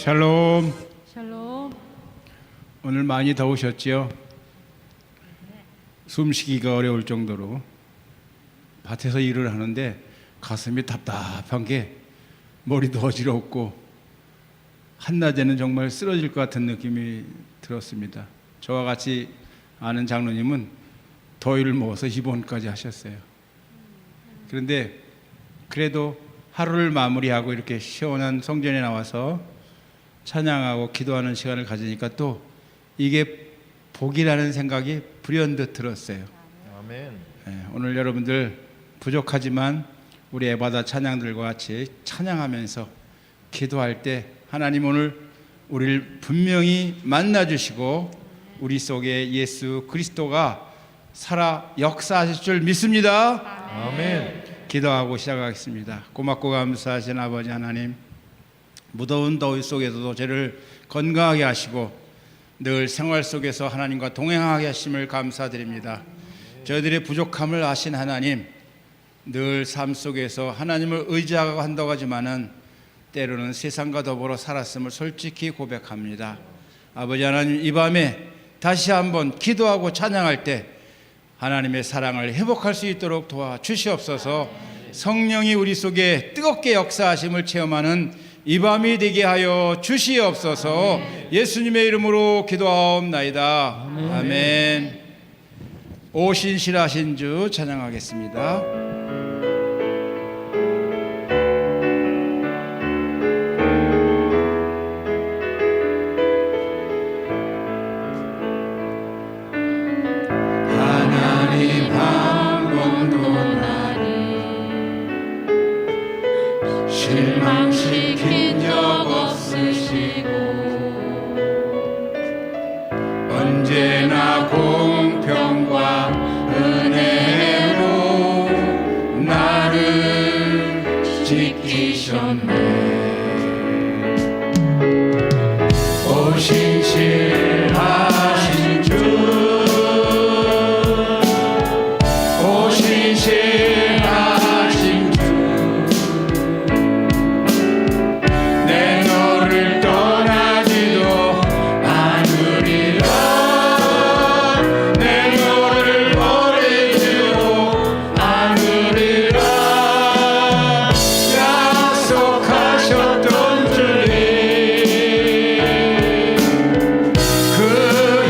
샬롬. 샬롬. 오늘 많이 더우셨지요? 숨쉬기가 어려울 정도로 밭에서 일을 하는데 가슴이 답답한 게 머리도 어지럽고 한낮에는 정말 쓰러질 것 같은 느낌이 들었습니다. 저와 같이 아는 장로님은 더위를 먹어서 입원까지 하셨어요. 그런데 그래도 하루를 마무리하고 이렇게 시원한 성전에 나와서 찬양하고 기도하는 시간을 가지니까 또 이게 복이라는 생각이 불현듯 들었어요. 아멘. 네, 오늘 여러분들 부족하지만 우리 에바다 찬양들과 같이 찬양하면서 기도할 때 하나님 오늘 우리를 분명히 만나주시고 우리 속에 예수 그리스도가 살아 역사하실 줄 믿습니다. 아멘. 기도하고 시작하겠습니다. 고맙고 감사하신 아버지 하나님, 무더운 더위 속에서도 저를 건강하게 하시고 늘 생활 속에서 하나님과 동행하게 하심을 감사드립니다. 저희들의 부족함을 아신 하나님, 늘 삶 속에서 하나님을 의지하고 한다고 하지만은 때로는 세상과 더불어 살았음을 솔직히 고백합니다. 아버지 하나님, 이 밤에 다시 한번 기도하고 찬양할 때 하나님의 사랑을 회복할 수 있도록 도와주시옵소서. 성령이 우리 속에 뜨겁게 역사하심을 체험하는 이 밤이 되게 하여 주시옵소서. 예수님의 이름으로 기도하옵나이다. 아멘. 오신실하신 주 찬양하겠습니다. 하나님 한 번도 실망시킨 적 없으시고 언제나 공평과 은혜로 나를 지키셨네. 오신실하신 주, 오신실하신 주, 내 너를 떠나지도 않으리라. 내 너를 버리지도 않으리라. 약속하셨던 주님, 그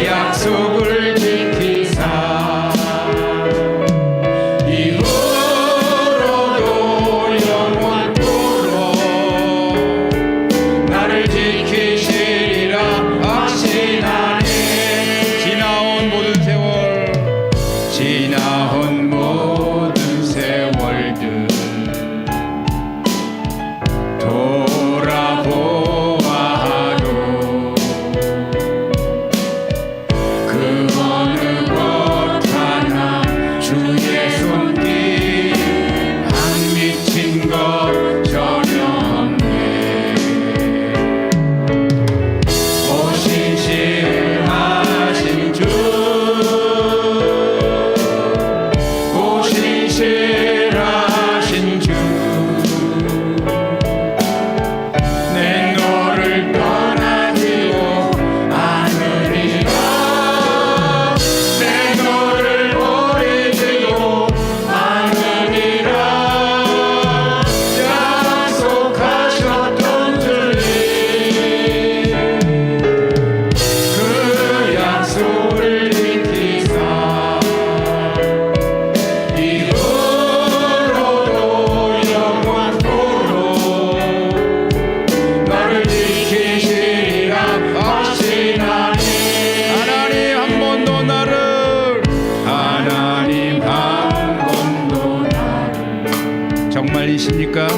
약속을 지키사 이후로도 영원토록 나를 지키시리라 하시나니. 지나온 모든 세월, 지나온 모든 세월들 돌아보아도 그 어느 것 하나 주의 손길 안 미친 것 전혀 없네. 오신실하신 주, 오신실하신 주, 내 너를 떠나지도 않으리라. 내 너를 버리지도 않으리라. 약속하셨던 주님, 그 약속을 지키사 이후로도 영원토록 나를 지키시리라 하시나니. 하나님 한 번도 나를, 하나님 한 번도 나를 정말이십니까?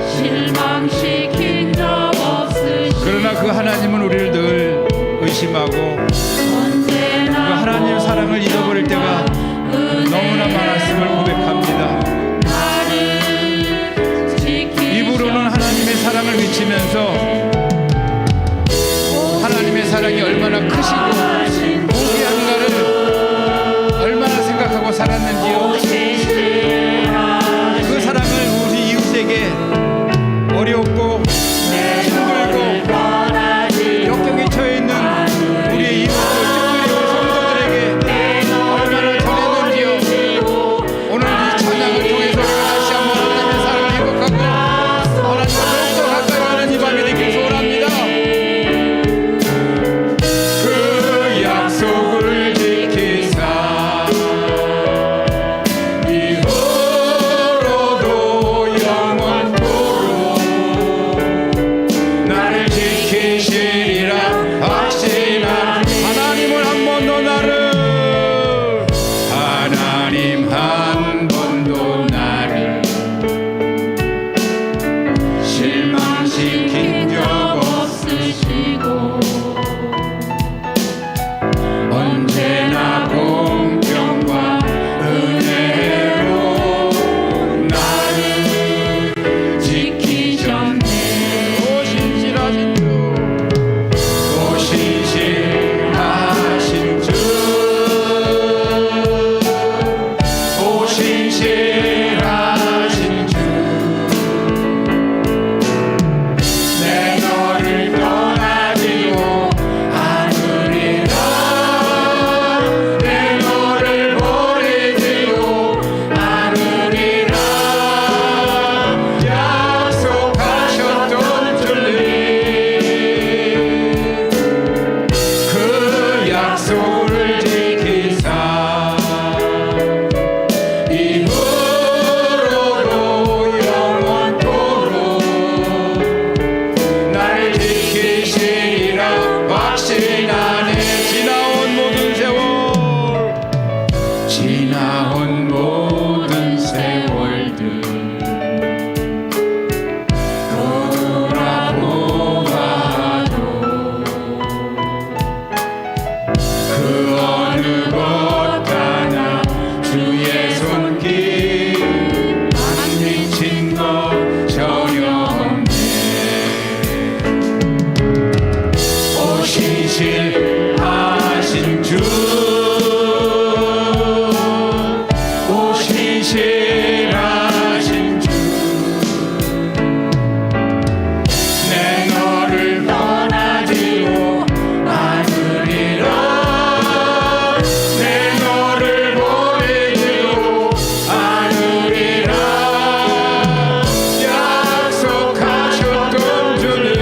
실망시킨 적 없으시고 그러나 그 하나님은 우리를 늘 의심하고 그 언제나 하나님 사랑을 잃어버릴 때가 너무나 많았음을 고백합니다. 나를 지키셨네. 입으로는 하나님의 사랑을 외치면서 하나님의 사랑이 얼마나 크시고 무기한가를 얼마나 생각하고 살았는지요. 그 사랑을 우리 이웃에게 어렵고 힘들고 약속을 지키사 이후로도 영원토록 날 지키시리라 확신하네. 지나온 모든 세월들 돌아보아도 그 어느 것 하나 주의 손길 안 미친 것 전혀 없네. 오신실하신 주 오신실하신 주 내 너를 떠나지도 않으리라 내 너를 버리지도 않으리라 약속하셨던 주님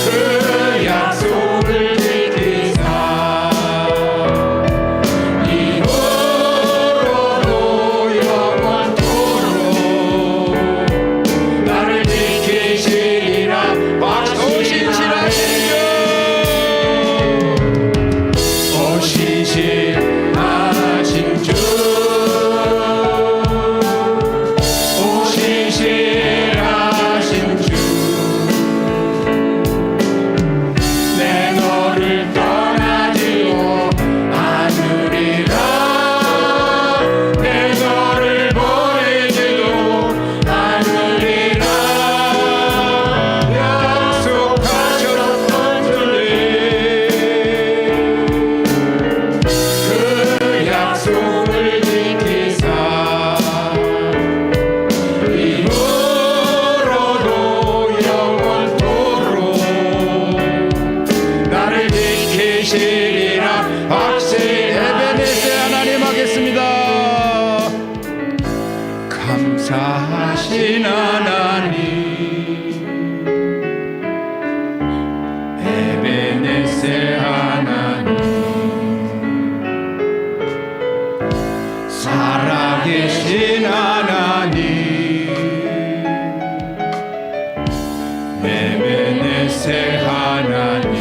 그 약속을 지키사 이후로도 영원토록 나를 지키시리라 오신실하신 주 오신실하신 주 오신실하신 주 내 너를 떠나지도 않으리라 내 너를 버리지도 않으리라 약속하셨던 주님 그 약속을 지키사 이후로도 영원토록 나를 지키시리라 확신해. 에베네셀 하나님 하겠습니다. 감사하신 하나님 에베네셀 하나님 살아계신 하나님 에베네셀 하나님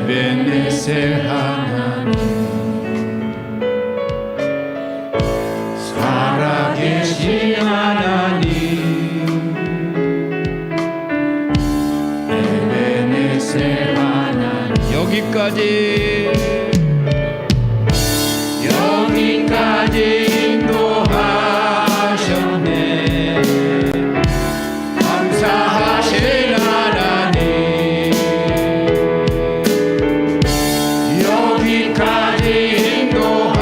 에베네셀 하나님 살아계신 하나님 에베네셀 하나님 여기까지 인도하셨네 감사하신 하나님 여기까지 인도하셨네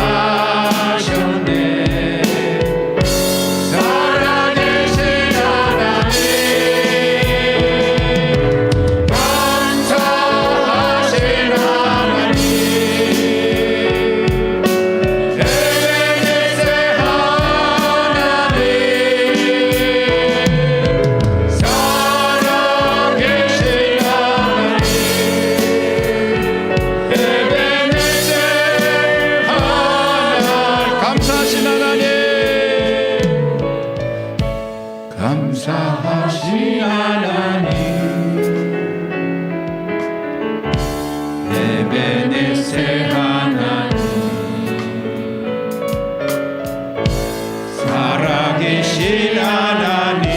살아계신 하나님 감사하신 하나님 에베네셀 하나님 살아계신 하나님 에베네셀 하나님 감사하신 하나님 감사하신 하나님 에베네셀 하나님 살아계신 하나님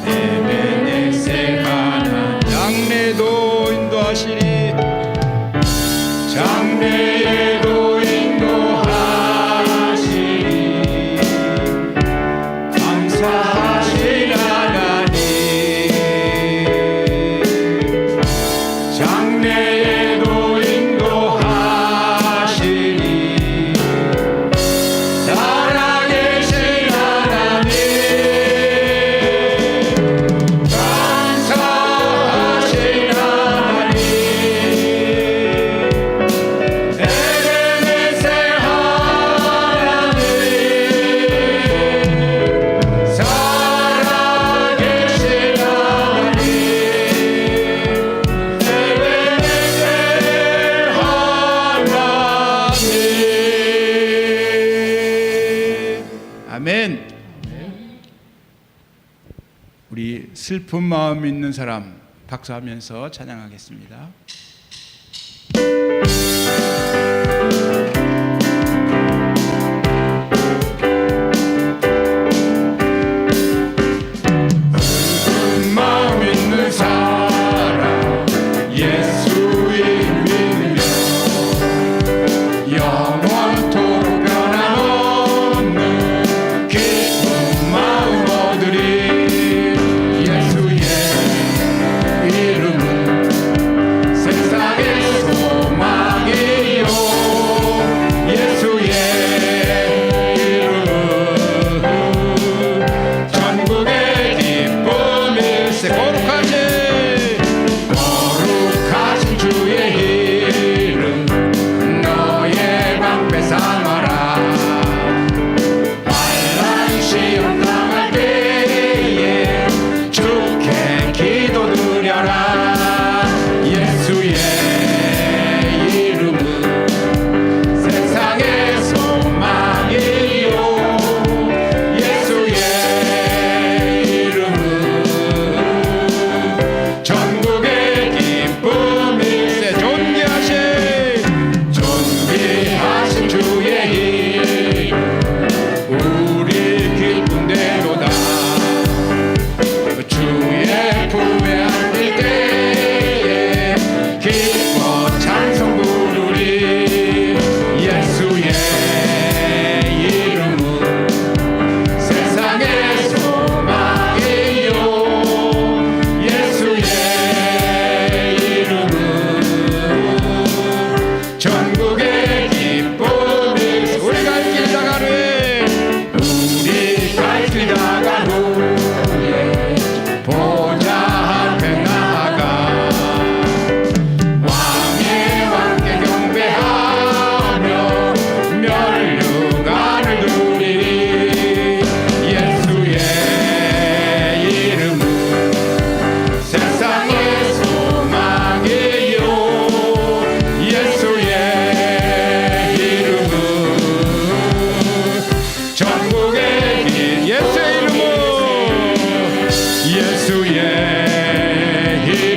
에베네셀 하나님 장래도 인도하시리 장래에도 인도하시리 감사하신 하나님 장래에도 인도하시리 살아계신 하나님 감사하신 하나님 에베네셀 하나님 살아계신 하나님 에베네셀 하나님 아멘. 우리 슬픈 마음 있는 사람 박수하면서 찬양하겠습니다. 슬픈 마음 있는 사람 예수 믿으며 영원토록 변함없는 기쁜 마음 얻으리 예수의 이름은 세상의 소망이요 예수의 이름은 전국의 기쁨일세 거룩하신 주의 이름 너의 방패 삼아라 환난 시험 당할 때에 주께 기도드려라 예수의 이름은 세상의 소망이요 예수의 이름은 전국의 기쁨일세 존귀하신 주의 이름 우리 기쁜대로다 주의 품에 안길 때에 기뻐 찬송 부르리 예수의 이름은 세상의 소망이요 예수의 이름은 전국의 기쁨일세 우리 갈 길 나가루에 우리 갈 길 나가루에 보좌 앞에 나아가 왕의 왕께 경배하며 면류관을 누리리 예수의 이름은 세상의 소망이요 예수의 이름은 전국의 길 예수의 이름은 예수의 이름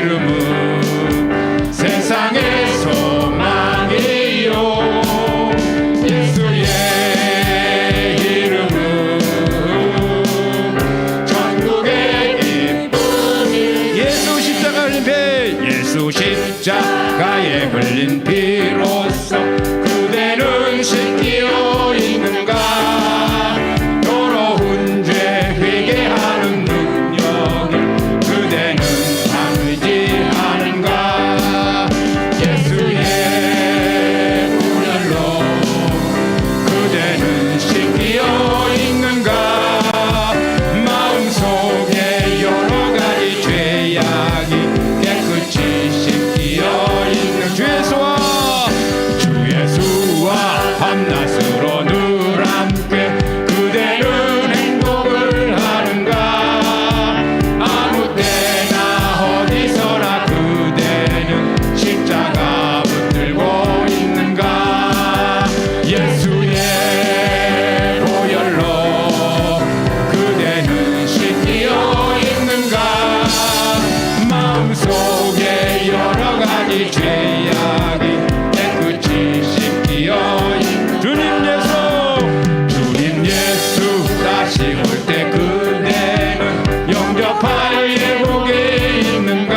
예수 십자가에 흘린 피로써 그대는 씻기어 있는가 더러운 죄 회개하는 능력을 그대는 참 의지하는가 예수의 보혈로 그대는 씻기어 있는가 마음속에 여러 가지 죄악이 깨끗이 씻기어 있는 주 예수와 밤낮으로 늘 함께 그대는 행복을 하는가 아무 때나 어디서나 그대는 십자가 붙들고 있는가 예수의 보혈로 그대는 씻기어 있는가 마음속에 여러 가지 죄악이 깨끗이 씻기어 있는 주님 예수 다시 올 때 그대는 영접할 예복에 있는가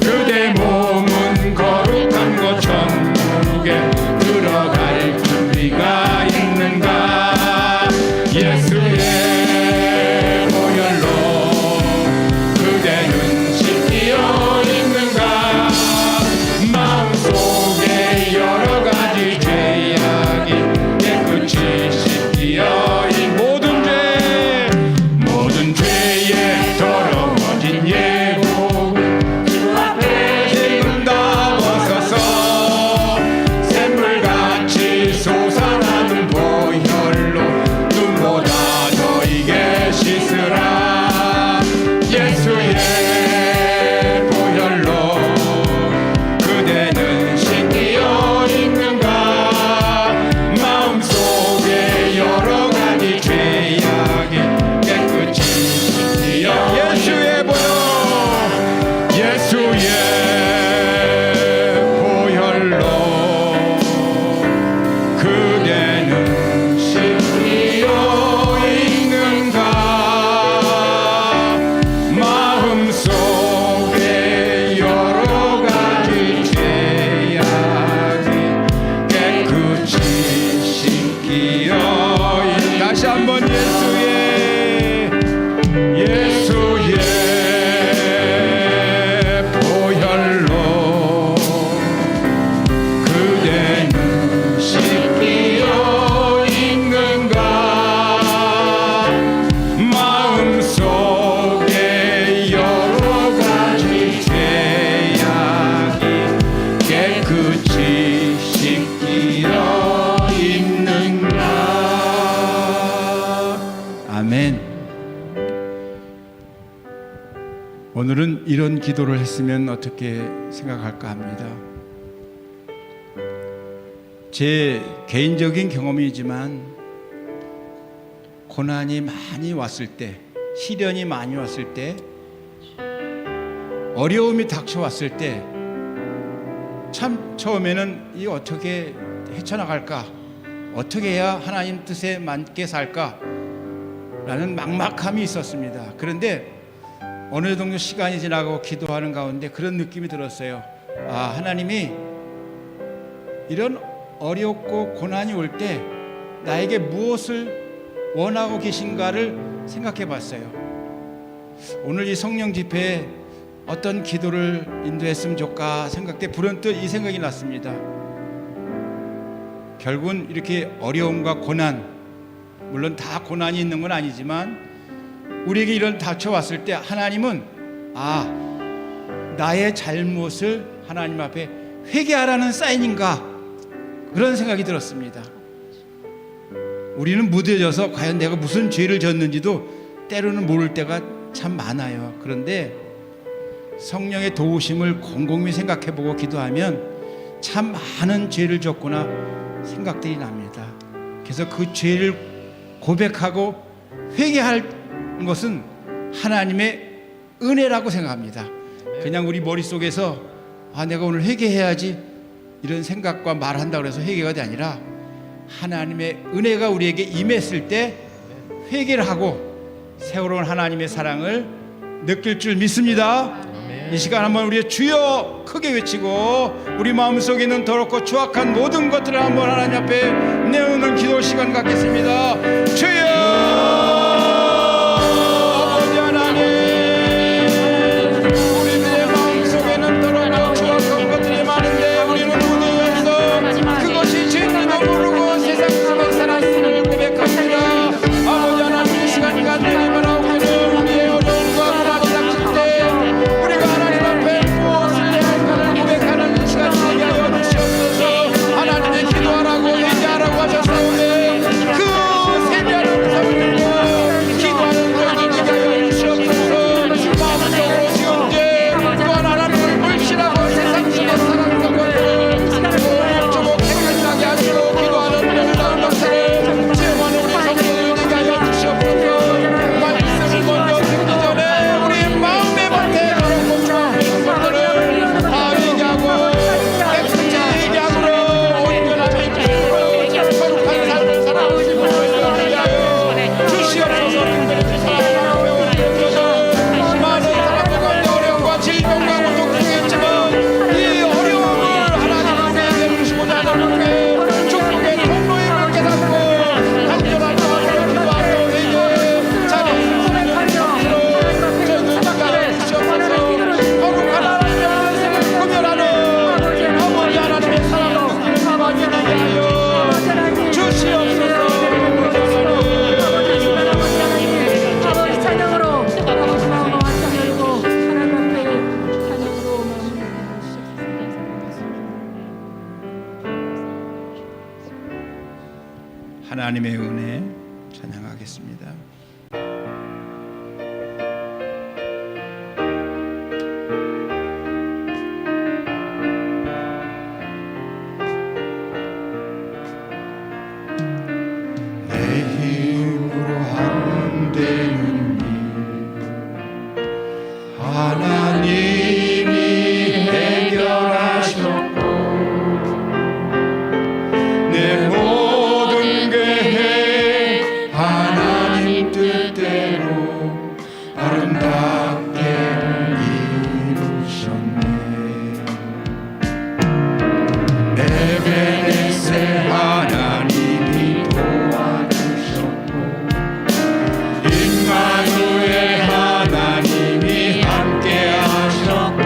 그대 몸은 거룩한 곳 천국에 들어갈 준비가 있는가 예수의 보혈로 그대는 씻기어 있는가 마음속에 여러 가지 죄악이 깨끗이 씻기어 있는 모든 죄에 더러워진 예복 주 앞에 지금 다 벗어서 샘물같이 솟아나는 보혈로 눈보다 너에게 씻으라 예수의 보혈로 그대는 씻기어 있는가 마음속에 여러 가지 죄악이 깨끗이 씻기어 예수의 보혈로 그대는 씻기어 있는가 마음속에 여러 가지 죄악이 깨끗이 씻기어 있는 다시 한번 예수의 보혈로 그대는 씻기어 있는가 마음속에 여러 가지 죄악이 깨끗이 씻기어 있는가 아멘. 오늘은 이런 기도를 했으면 어떻게 생각할까 합니다. 제 개인적인 경험이지만 고난이 많이 왔을 때, 시련이 많이 왔을 때, 어려움이 닥쳐왔을 때 참 처음에는 이 어떻게 헤쳐나갈까, 어떻게 해야 하나님 뜻에 맞게 살까 라는 막막함이 있었습니다. 그런데 어느 정도 시간이 지나고 기도하는 가운데 그런 느낌이 들었어요. 아, 하나님이 이런 어렵고 고난이 올 때 나에게 무엇을 원하고 계신가를 생각해 봤어요. 오늘 이 성령 집회에 어떤 기도를 인도했으면 좋을까 생각 때 불현듯 이 생각이 났습니다. 결국은 이렇게 어려움과 고난, 물론 다 고난이 있는 건 아니지만 우리에게 이런 닥쳐왔을 때 하나님은 나의 잘못을 하나님 앞에 회개하라는 사인인가, 그런 생각이 들었습니다. 우리는 무뎌져서 과연 내가 무슨 죄를 졌는지도 때로는 모를 때가 참 많아요. 그런데 성령의 도우심을 곰곰이 생각해보고 기도하면 참 많은 죄를 졌구나 생각들이 납니다. 그래서 그 죄를 고백하고 회개할 것은 하나님의 은혜라고 생각합니다. 그냥 우리 머릿속에서 내가 오늘 회개해야지 이런 생각과 말한다고 해서 회개가 아니라 하나님의 은혜가 우리에게 임했을 때 회개를 하고 새로운 하나님의 사랑을 느낄 줄 믿습니다. 이 시간 한번 우리의 주여 크게 외치고 우리 마음속에 있는 더럽고 추악한 모든 것들을 한번 하나님 앞에 내어놓는 기도 시간 갖겠습니다. 주여 아버지 하나님, 우리들의 마음속에는 더럽고 추악한 것들이 많은데 우리는 무대에서 그것이 죄인지도 모르고 세상 속에 살았음을 고백합니다. 아버지 하나님, 이 시간 간절히 바라오기를 우리의 어려움과 고난이 닥칠 때 우리가 하나님 앞에 무엇을 해야 할까를 고백하는 이 시간 되게 하여 주시옵소서. 하나님의 기도하라고 회개하라고 하셨사오니 그 세미한 음성을 듣고 기도하는 자들 되게 하여 주시옵소서. 마음속으로 지은 죄 또한 하나님을 불신하고 세상 속에 살아가는 것들을 멈추고 깨끗하게 하시고 기도하는 놀라운 역사를 체험하는 우리 성도들 되게 하여 주시옵소서. 말씀을 먼저 듣기 전에 우리 마음의 밭에 더럽고 추악한 것들을 다 회개하고 깨끗이 회개함으로 온전한 믿음으로 거룩한 삶을 살아가는 것을 되게 하여 주시옵소서. 특별히 사랑하는 배우들께서 많은 사람들 가운데 어려움과 질병과 고통 중에 있지만 이 어려움을 하나님께 내주시고자 하는 축복의 통로임을 깨닫고 간절한 마음으로 기도하며 회개해 자기 소리를 정수로 저희들 가까이 주시옵소서. 거룩한 하나님의 말씀을 구별하는 아버지 하나님의 사랑을 구별하게 되게 하여 주시옵소서. 아버지 찬양으로 아버지 마음을 완전히 열고 하나님 앞에 찬양으로 마음을 하나님의 은혜 찬양하겠습니다. 내 힘으로 안 되는 일 하나님이 해결하셨고 내 모든 계획 하나님 뜻대로 아름답게 이루셨네. 에베네셀 하나님이 도와주셨고 임마누엘 하나님이 함께하셨고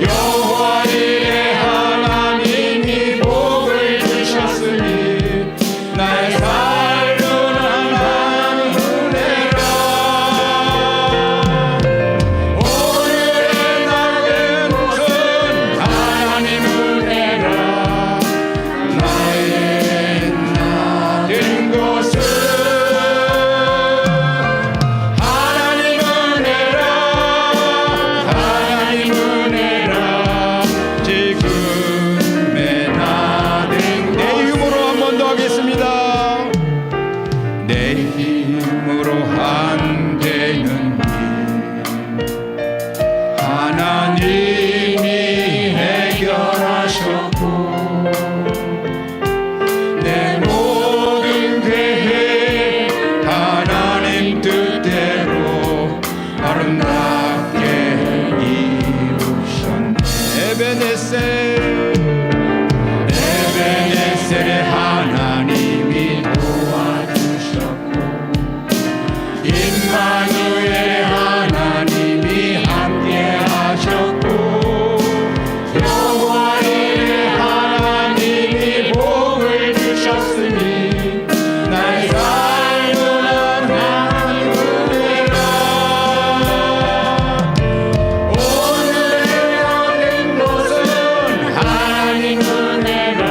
여호와 이레 하나님이 복을 주셨으니 나의 삶은 하나님 은혜라. 오늘의 나의 것은 하나님 은혜라. 나의 나된 것은 하나님 은혜라. 하나님 은혜라. 지금의 나된 내 힘으로 한 번 더 하겠습니다. 내 힘으로 안 되는 일 하나님이 해결하셨고 내 모든 계획 하나님 뜻대로 아름답게 이루셨네. 에베네셀의 하나님이 도와주셨고 임마누엘 하나님이 함께하셨고 여호와 이레 하나님이 복을 주셨으니 나의 삶은 하나님 은혜라. 오늘의 나된 것은 하나님 은혜라.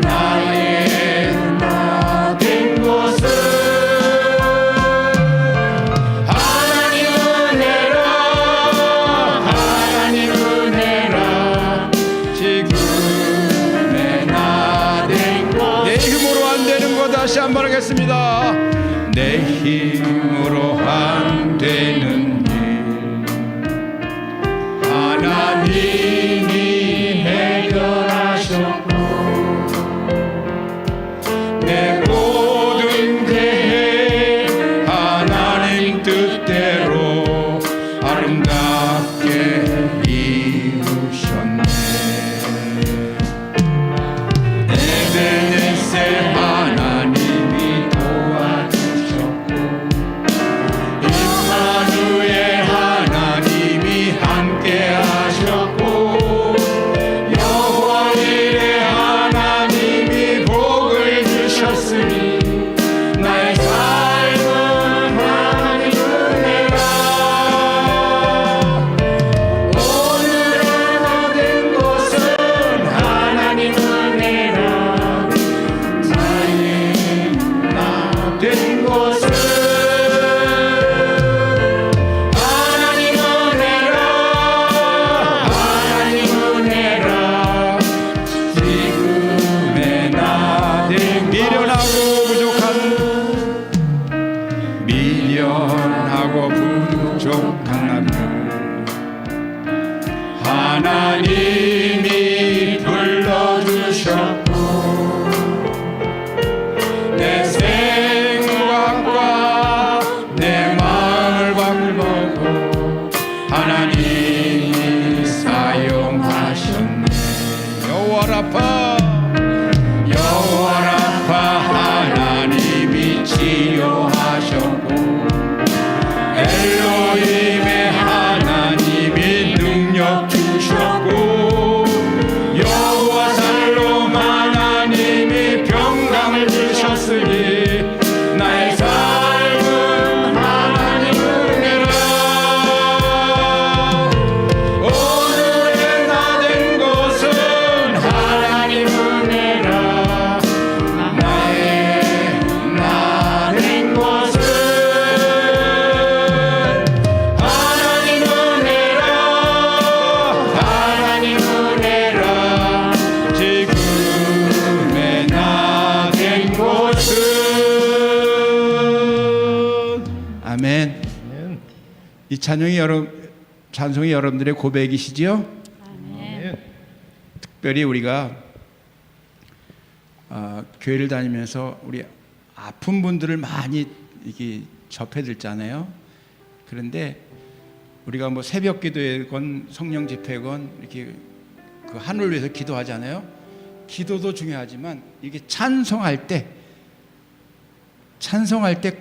나의 나된 것은 하나님 은혜라. 하나님 은혜라. 지금의 나된 것 내 힘으로 안 되는 거 다시 한번 하겠습니다. 내 힘으로 안 되는 일 하나님이 해결하셨고 내 모든 계획 하나님 뜻대로 아름답게 족한 나를 하나님이 불러주셨고 내 생각과 내 마음을 바꾸고 하나님이 사용하셨네. 여호와라파 하나님이 치료하셨고 엘로힘의 하나님이 능력 주셨고 여호와 살롬 하나님이 평강을 주셨으니 나의 삶은 하나님 은혜라. 오늘의 나 된 것은 하나님 은혜라. 나의 나 된 것은 하나님 은혜라. 하나님 은혜라. 지금의 나 된 것은. 아멘. 이 찬송이 여러분들의 고백이시지요? 특별히 우리가 교회를 다니면서 우리 아픈 분들을 많이 이렇게 접해 듣잖아요. 그런데 우리가 뭐 새벽 기도회건 성령 집회건 이렇게 그 하늘을 위해서 기도하잖아요. 기도도 중요하지만 이게 찬송할 때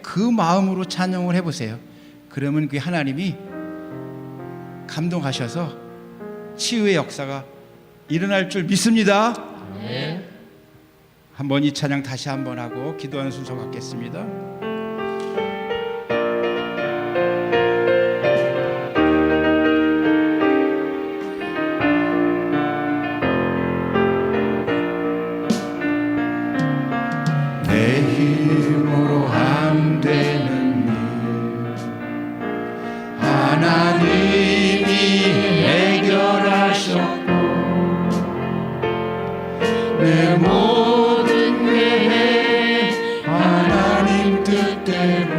그 마음으로 찬양을 해보세요. 그러면 그 하나님이 감동하셔서 치유의 역사가 일어날 줄 믿습니다. 한번 이 찬양 다시 한번 하고 기도하는 순서 갖겠습니다. 내 힘으로 안 되는 일 하나님이 해결하셨고 내 모든 게 하나님 뜻대로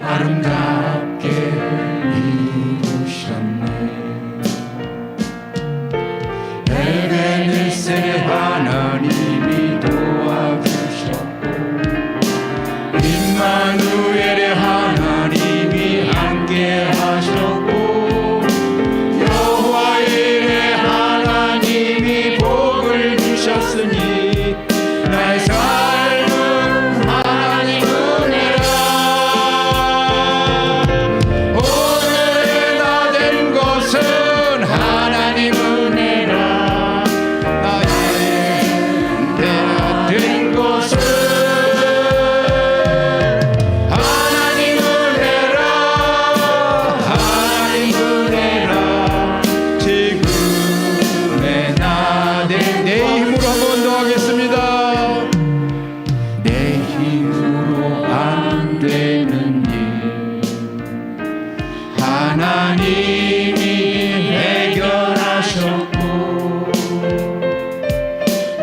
아름답게 이루셨네. 에베네셀 하나님이 도와주셨고 임마누엘의 하나님이 함께 하셨고 여호와의 하나님이 복을 주셨으니 나의 삶은 하나님 은혜라. 오늘의 나 된 것은 하나님 은혜라. 나의 나 된 것은 하나님 은혜라. 하나님 은혜라. 지금의 나 된 내 힘으로 한 번 더 하겠습니다. 내 힘으로 안 되는 일 하나님이 해결하셨고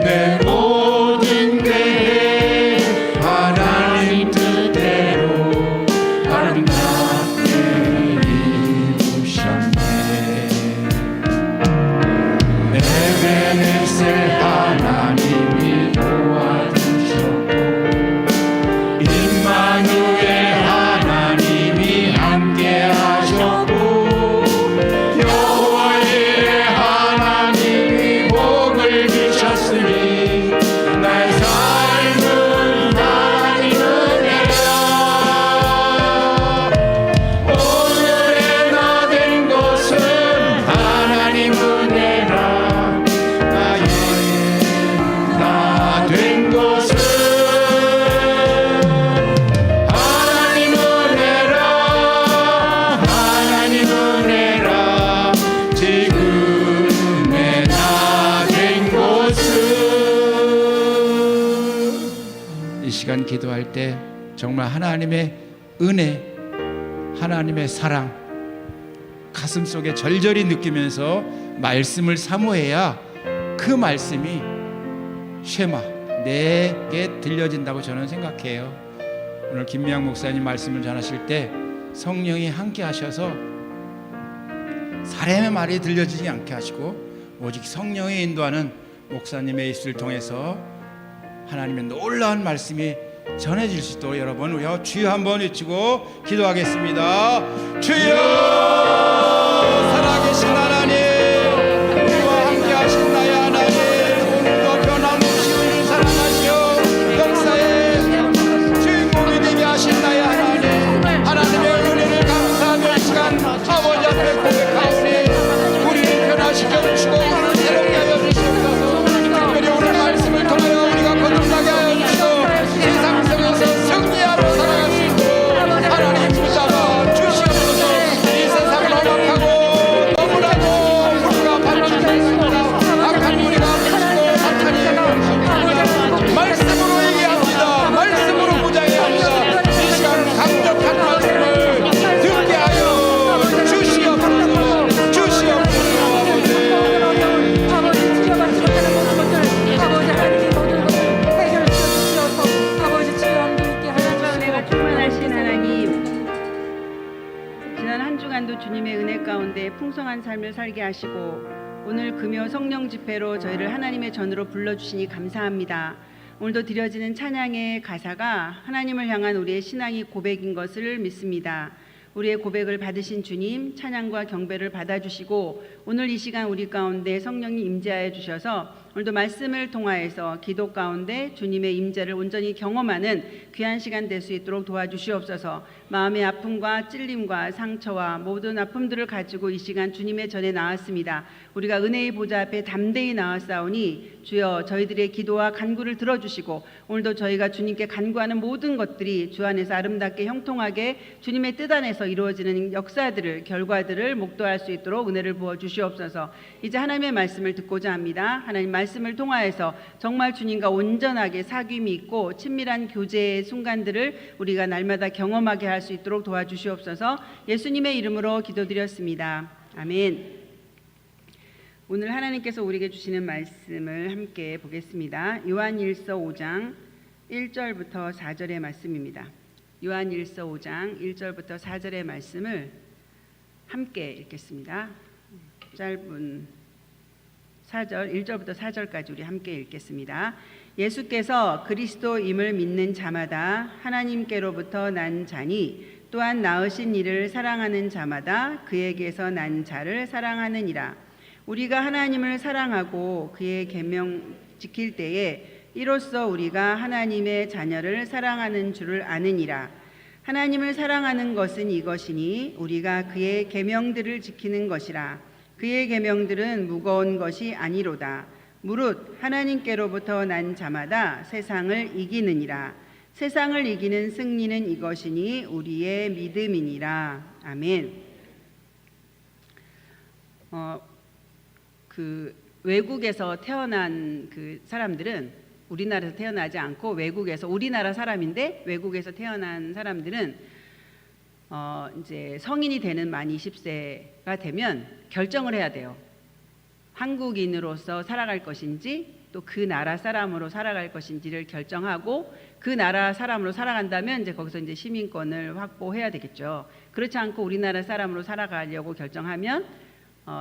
내 모든 게 하나님 뜻대로 아름답게 이루셨네. 에베네셀 하나님이 도와주셨고 임마누엘 하나님이 함께 하셨고 여호와의 하나님이 복을 주셨으니 나의 삶은 하나님 은혜라. 오늘의 나 된 것은 하나님 은혜라. 나의 나 된 것은 하나님 은혜라. 하나님 은혜라. 지금의 나 된 것은. 이 시간 기도할 때 정말 하나님의 은혜, 하나님의 사랑 가슴 속에 절절히 느끼면서 말씀을 사모해야 그 말씀이 쉐마 내게 들려진다고 저는 생각해요. 오늘 김미양 목사님 말씀을 전하실 때 성령이 함께 하셔서 사람의 말이 들려지지 않게 하시고 오직 성령이 인도하는 목사님의 입술을 통해서 하나님의 놀라운 말씀이 전해질 수 있도록 여러분 우리가 주여 한번 외치고 기도하겠습니다. 주여, 살아계신 하나님, 우리와 함께 하신 나의 하나님, 오늘도 변함없이 우리를 사랑하시어 역사의 주인공이 되게 하신 나의 하나님, 하나님의 은혜를 감사하며 이 시간 아버지 앞에 고백하오니 우리를 변화시켜 주시고 우리를 새롭게 하여 주시옵소서. 특별히 오늘 말씀을 통하여 우리가 거듭나게 하여 주시고 세상 속에서 승리하러 살아갈 수 있도록 하나님 붙잡아 주시옵소서. 이 세상은 험악하고 너무나도 우리가 받는 것입니다. 악한 우리가 부수고 사탄이 말씀으로 얘기합니다. 말씀으로 무장해야 합니다. 이 시간 강력한 말씀을 듣게 하여 주시옵소서. 주시옵소서. 아버지 치료받지 못하는 모든 것들 아버지 하나님이 모든 것을 해결해 주시옵소서. 아버지 치유 함께 있게 하여 은혜가 충만하신 하나님, 지난 한 주간도 주님의 은혜 가운데 풍성한 삶을 살게 하시고 오늘 금요 성령 집회로 저희를 하나님의 전으로 불러주시니 감사합니다. 오늘도 드려지는 찬양의 가사가 하나님을 향한 우리의 신앙이 고백인 것을 믿습니다. 우리의 고백을 받으신 주님, 찬양과 경배를 받아주시고 오늘 이 시간 우리 가운데 성령이 임재하여 주셔서 오늘도 말씀을 통하여서 기도 가운데 주님의 임재를 온전히 경험하는 귀한 시간 될 수 있도록 도와주시옵소서. 마음의 아픔과 찔림과 상처와 모든 아픔들을 가지고 이 시간 주님의 전에 나왔습니다. 우리가 은혜의 보좌 앞에 담대히 나왔사오니 주여 저희들의 기도와 간구를 들어주시고 오늘도 저희가 주님께 간구하는 모든 것들이 주 안에서 아름답게 형통하게 주님의 뜻 안에서 이루어지는 역사들을 결과들을 목도할 수 있도록 은혜를 부어 주시옵소서. 이제 하나님의 말씀을 듣고자 합니다. 하나님 말씀을 통하여서 정말 주님과 온전하게 사귐이 있고 친밀한 교제의 순간들을 우리가 날마다 경험하게 할 수 있도록 도와주시옵소서. 예수님의 이름으로 기도드렸습니다. 아멘. 오늘 하나님께서 우리에게 주시는 말씀을 함께 보겠습니다. 요한일서 5장 1절부터 4절의 말씀입니다. 요한일서 5장 1절부터 4절의 말씀을 함께 읽겠습니다. 짧은 4절 1절부터 4절까지 우리 함께 읽겠습니다. 예수께서 그리스도임을 믿는 자마다 하나님께로부터 난 자니 또한 낳으신 이를 사랑하는 자마다 그에게서 난 자를 사랑하느니라. 우리가 하나님을 사랑하고 그의 계명 지킬 때에 이로써 우리가 하나님의 자녀를 사랑하는 줄을 아느니라. 하나님을 사랑하는 것은 이것이니 우리가 그의 계명들을 지키는 것이라. 그의 계명들은 무거운 것이 아니로다. 무릇 하나님께로부터 난 자마다 세상을 이기느니라. 세상을 이기는 승리는 이것이니 우리의 믿음이니라. 아멘. 그 외국에서 태어난 그 사람들은 우리나라에서 태어나지 않고 외국에서 우리나라 사람인데 외국에서 태어난 사람들은 이제 성인이 되는 만 20세가 되면 결정을 해야 돼요. 한국인으로서 살아갈 것인지 또 그 나라 사람으로 살아갈 것인지를 결정하고 그 나라 사람으로 살아간다면 이제 거기서 이제 시민권을 확보해야 되겠죠. 그렇지 않고 우리나라 사람으로 살아가려고 결정하면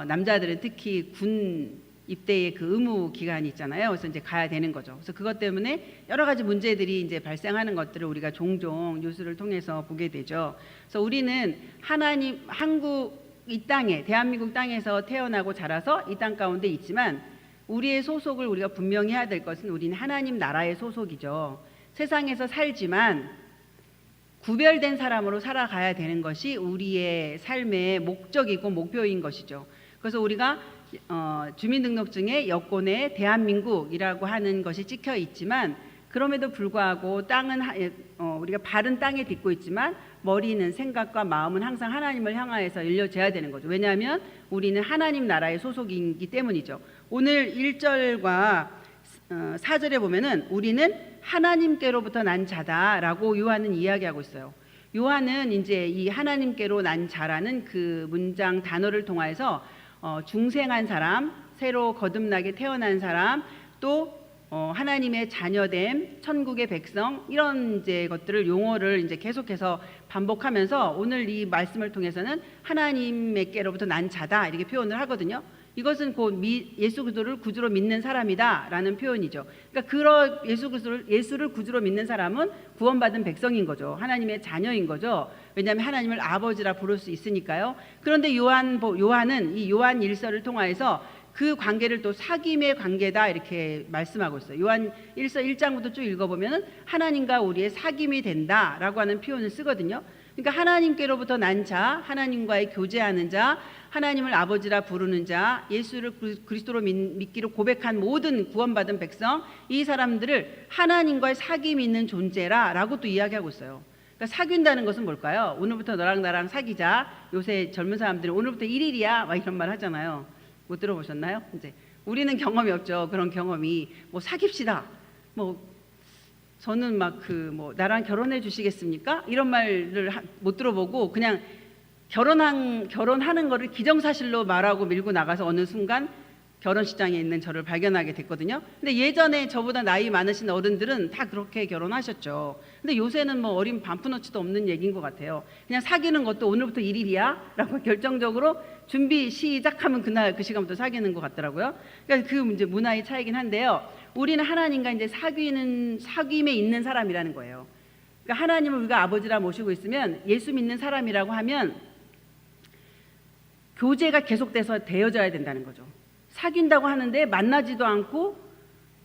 남자들은 특히 군 입대의 그 의무 기간이 있잖아요. 그래서 이제 가야 되는 거죠. 그래서 그것 때문에 여러 가지 문제들이 이제 발생하는 것들을 우리가 종종 뉴스를 통해서 보게 되죠. 그래서 우리는 하나님 한국 이 땅에 대한민국 땅에서 태어나고 자라서 이 땅 가운데 있지만 우리의 소속을 우리가 분명히 해야 될 것은 우리는 하나님 나라의 소속이죠. 세상에서 살지만 구별된 사람으로 살아가야 되는 것이 우리의 삶의 목적이고 목표인 것이죠. 그래서 우리가 주민등록증에 여권에 대한민국이라고 하는 것이 찍혀 있지만 그럼에도 불구하고 땅은 우리가 발은 땅에 딛고 있지만 머리는 생각과 마음은 항상 하나님을 향하여서 일려져야 되는 거죠. 왜냐하면 우리는 하나님 나라의 소속이기 때문이죠. 오늘 1절과 4절에 보면은 우리는 하나님께로부터 난 자다라고 요한은 이야기하고 있어요. 요한은 이제 이 하나님께로 난 자라는 그 문장 단어를 통해서 중생한 사람, 새로 거듭나게 태어난 사람, 또 하나님의 자녀됨, 천국의 백성 이런 이제 것들을 용어를 이제 계속해서 반복하면서 오늘 이 말씀을 통해서는 하나님께로부터 난 자다 이렇게 표현을 하거든요. 이것은 곧 예수 그리스도를 구주로 믿는 사람이다라는 표현이죠. 그러니까 예수를 구주로 믿는 사람은 구원받은 백성인 거죠. 하나님의 자녀인 거죠. 왜냐하면 하나님을 아버지라 부를 수 있으니까요. 그런데 요한은 이 요한 일서를 통하여서 그 관계를 또 사귐의 관계다 이렇게 말씀하고 있어요. 요한 1서 1장부터 쭉 읽어보면 하나님과 우리의 사귐이 된다라고 하는 표현을 쓰거든요. 그러니까 하나님께로부터 난 자, 하나님과의 교제하는 자, 하나님을 아버지라 부르는 자, 예수를 그리스도로 믿기로 고백한 모든 구원받은 백성, 이 사람들을 하나님과의 사귐이 있는 존재라라고 또 이야기하고 있어요. 그러니까 사귄다는 것은 뭘까요? 오늘부터 너랑 나랑 사귀자. 요새 젊은 사람들이 오늘부터 1일이야 막 이런 말 하잖아요. 못 들어보셨나요? 이제 우리는 경험이 없죠. 그런 경험이 뭐 사깁시다. 뭐 저는 막 나랑 결혼해 주시겠습니까? 이런 말을 못 들어보고 그냥 결혼하는 거를 기정사실로 말하고 밀고 나가서 어느 순간 결혼식장에 있는 저를 발견하게 됐거든요. 근데 예전에 저보다 나이 많으신 어른들은 다 그렇게 결혼하셨죠. 근데 요새는 뭐 어린 반푼어치도 없는 얘기인 것 같아요. 그냥 사귀는 것도 오늘부터 1일이야 라고 결정적으로 준비 시작하면 그날 그 시간부터 사귀는 것 같더라고요. 그러니까 그 이제 문화의 차이긴 한데요. 우리는 하나님과 이제 사귐에 있는 사람이라는 거예요. 그러니까 하나님을 우리가 아버지라 모시고 있으면 예수 믿는 사람이라고 하면 교제가 계속돼서 되어져야 된다는 거죠. 사귄다고 하는데 만나지도 않고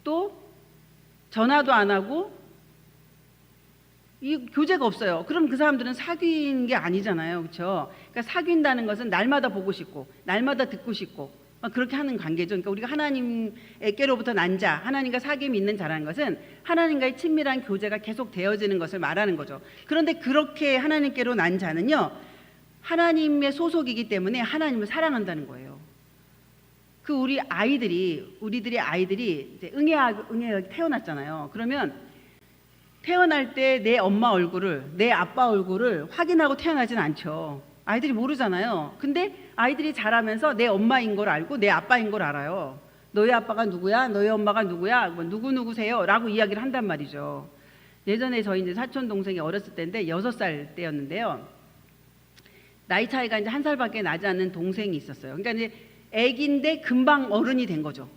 또 전화도 안 하고 이 교제가 없어요. 그럼 그 사람들은 사귄 게 아니잖아요. 그렇죠? 그러니까 사귄다는 것은 날마다 보고 싶고 날마다 듣고 싶고 막 그렇게 하는 관계죠. 그러니까 우리가 하나님께로부터 난 자, 하나님과 사귐이 있는 자라는 것은 하나님과의 친밀한 교제가 계속 되어지는 것을 말하는 거죠. 그런데 그렇게 하나님께로 난 자는요, 하나님의 소속이기 때문에 하나님을 사랑한다는 거예요. 우리들의 아이들이 이제 응애하게 태어났잖아요. 그러면 태어날 때 내 엄마 얼굴을, 내 아빠 얼굴을 확인하고 태어나지는 않죠. 아이들이 모르잖아요. 근데 아이들이 자라면서 내 엄마인 걸 알고 내 아빠인 걸 알아요. 너희 아빠가 누구야? 너희 엄마가 누구야? 뭐 누구세요? 라고 이야기를 한단 말이죠. 예전에 저희 이제 사촌 동생이 어렸을 때인데 6살 때였는데요. 나이 차이가 이제 1살밖에 나지 않는 동생이 있었어요. 그러니까 이제 애기인데 금방 어른이 된 거죠.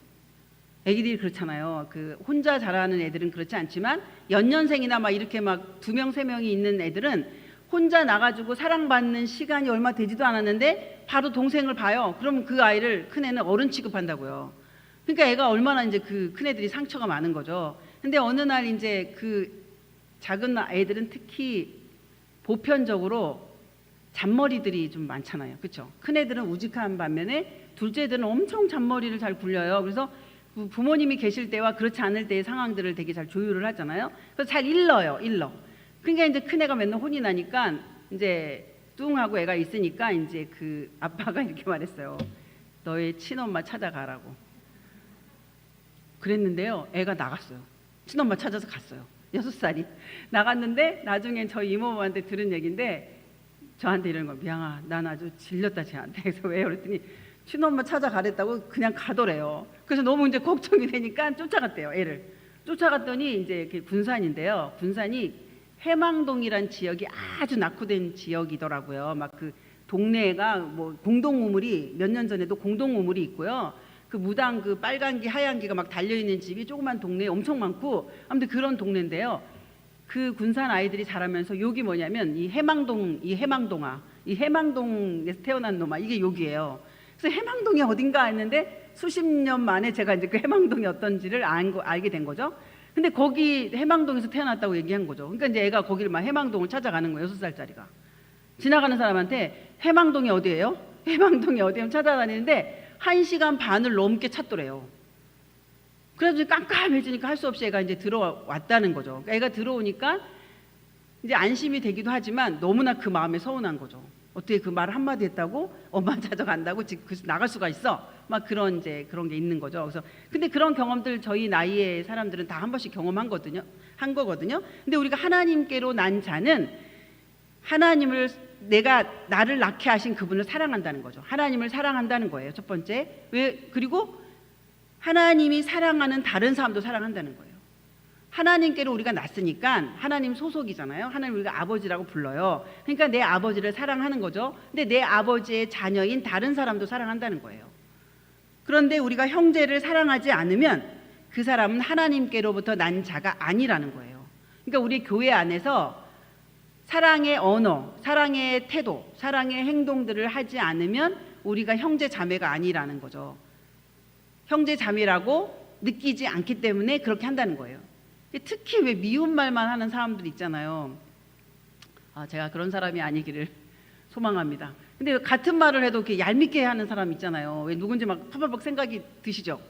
애기들이 그렇잖아요. 혼자 자라는 애들은 그렇지 않지만 연년생이나 막 이렇게 막 2명, 3명이 있는 애들은 혼자 나가지고 사랑받는 시간이 얼마 되지도 않았는데 바로 동생을 봐요. 그럼 그 아이를 큰 애는 어른 취급한다고요. 그러니까 애가 얼마나 이제 큰 애들이 상처가 많은 거죠. 근데 어느 날 이제 작은 애들은 특히 보편적으로 잔머리들이 좀 많잖아요. 그렇죠? 큰 애들은 우직한 반면에 둘째 애들은 엄청 잔머리를 잘 굴려요. 그래서 부모님이 계실 때와 그렇지 않을 때의 상황들을 되게 잘 조율을 하잖아요. 그래서 잘 일러. 그러니까 이제 큰 애가 맨날 혼이 나니까 이제 뚱하고 애가 있으니까 이제 아빠가 이렇게 말했어요. 너의 친엄마 찾아가라고. 그랬는데요. 애가 나갔어요. 친엄마 찾아서 갔어요. 6살이. 나갔는데 나중에 저희 이모부한테 들은 얘기인데 저한테 이러는 거예요. 미양아, 난 아주 질렸다 쟤한테. 그래서 왜요? 그랬더니 친엄마 찾아가랬다고 그냥 가더래요. 그래서 너무 이제 걱정이 되니까 쫓아갔대요. 애를. 쫓아갔더니 이제 군산인데요. 군산이 해망동이란 지역이 아주 낙후된 지역이더라고요. 막 동네가 뭐 공동우물이 몇 년 전에도 공동우물이 있고요. 무당 빨간기 하얀기가 막 달려있는 집이 조그만 동네에 엄청 많고 아무튼 그런 동네인데요. 군산 아이들이 자라면서 욕이 뭐냐면 이 해망동에서 태어난 놈아 이게 욕이에요. 그래서 해망동이 어딘가 했는데 수십 년 만에 제가 이제 해망동이 어떤지를 알게 된 거죠. 근데 거기 해망동에서 태어났다고 얘기한 거죠. 그러니까 이제 애가 거기를 막 해망동을 찾아가는 거예요. 6살짜리가. 지나가는 사람한테 해망동이 어디예요? 해망동이 어디예요? 찾아다니는데 1시간 반을 넘게 찾더래요. 그래서 깜깜해지니까 할 수 없이 애가 이제 들어왔다는 거죠. 그러니까 애가 들어오니까 이제 안심이 되기도 하지만 너무나 그 마음에 서운한 거죠. 어떻게 그 말 한마디 했다고 엄마 찾아간다고 지금 나갈 수가 있어? 막 그런 게 있는 거죠. 그래서 근데 그런 경험들 저희 나이의 사람들은 다 한 번씩 경험한 거거든요. 근데 우리가 하나님께로 난 자는 하나님을 나를 낳게 하신 그분을 사랑한다는 거죠. 하나님을 사랑한다는 거예요. 첫 번째. 그리고 하나님이 사랑하는 다른 사람도 사랑한다는 거예요. 하나님께로 우리가 났으니까 하나님 소속이잖아요. 하나님 우리가 아버지라고 불러요. 그러니까 내 아버지를 사랑하는 거죠. 근데 내 아버지의 자녀인 다른 사람도 사랑한다는 거예요. 그런데 우리가 형제를 사랑하지 않으면 그 사람은 하나님께로부터 난 자가 아니라는 거예요. 그러니까 우리 교회 안에서 사랑의 언어, 사랑의 태도, 사랑의 행동들을 하지 않으면 우리가 형제 자매가 아니라는 거죠. 형제 자매라고 느끼지 않기 때문에 그렇게 한다는 거예요. 특히 왜 미운 말만 하는 사람들 있잖아요. 제가 그런 사람이 아니기를 소망합니다. 근데 같은 말을 해도 이렇게 얄밉게 하는 사람 있잖아요. 왜 누군지 막 파박파박 생각이 드시죠?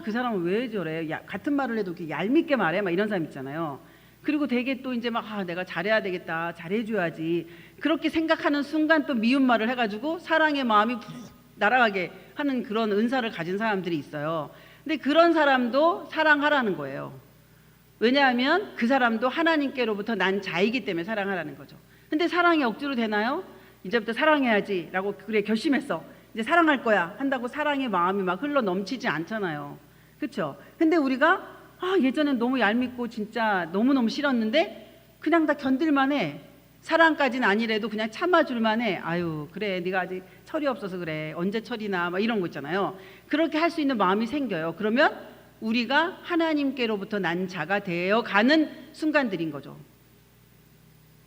그 사람은 왜 저래? 같은 말을 해도 이렇게 얄밉게 말해? 막 이런 사람 있잖아요. 그리고 되게 또 이제 막 내가 잘해야 되겠다, 잘해줘야지, 그렇게 생각하는 순간 또 미운 말을 해가지고 사랑의 마음이 푹 날아가게 하는 그런 은사를 가진 사람들이 있어요. 근데 그런 사람도 사랑하라는 거예요. 왜냐하면 그 사람도 하나님께로부터 난 자이기 때문에 사랑하라는 거죠. 근데 사랑이 억지로 되나요? 이제부터 사랑해야지 라고 그래 결심했어, 이제 사랑할 거야 한다고 사랑의 마음이 막 흘러 넘치지 않잖아요. 그렇죠? 근데 우리가 예전엔 너무 얄밉고 진짜 너무너무 싫었는데 그냥 다 견딜만 해. 사랑까지는 아니래도 그냥 참아줄만 해. 아유 그래 네가 아직 철이 없어서 그래, 언제 철이나 막 이런 거 있잖아요. 그렇게 할 수 있는 마음이 생겨요. 그러면 우리가 하나님께로부터 난 자가 되어가는 순간들인 거죠.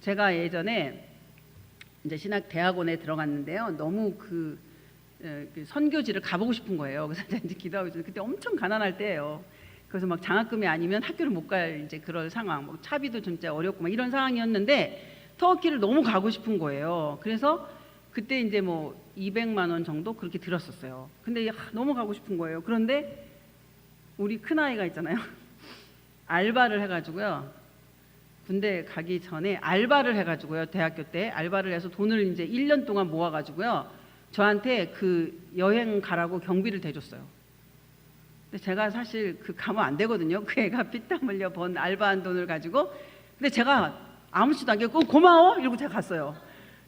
제가 예전에 이제 신학 대학원에 들어갔는데요. 너무 그 선교지를 가보고 싶은 거예요. 그래서 이제 기도하고 있었는데 그때 엄청 가난할 때예요. 그래서 막 장학금이 아니면 학교를 못 갈 이제 그럴 상황, 뭐 차비도 진짜 어렵고 막 이런 상황이었는데 터키를 너무 가고 싶은 거예요. 그래서 그때 이제 뭐 200만 원 정도 그렇게 들었었어요. 근데 너무 가고 싶은 거예요. 그런데 우리 큰아이가 있잖아요. 알바를 해가지고요. 군대 가기 전에 알바를 해가지고요. 대학교 때 알바를 해서 돈을 이제 1년 동안 모아가지고요. 저한테 그 여행 가라고 경비를 대줬어요. 근데 제가 사실 가면 안 되거든요. 그 애가 피땀 흘려 번 알바한 돈을 가지고. 근데 제가 아무렇지도 않게 고마워 이러고 제가 갔어요.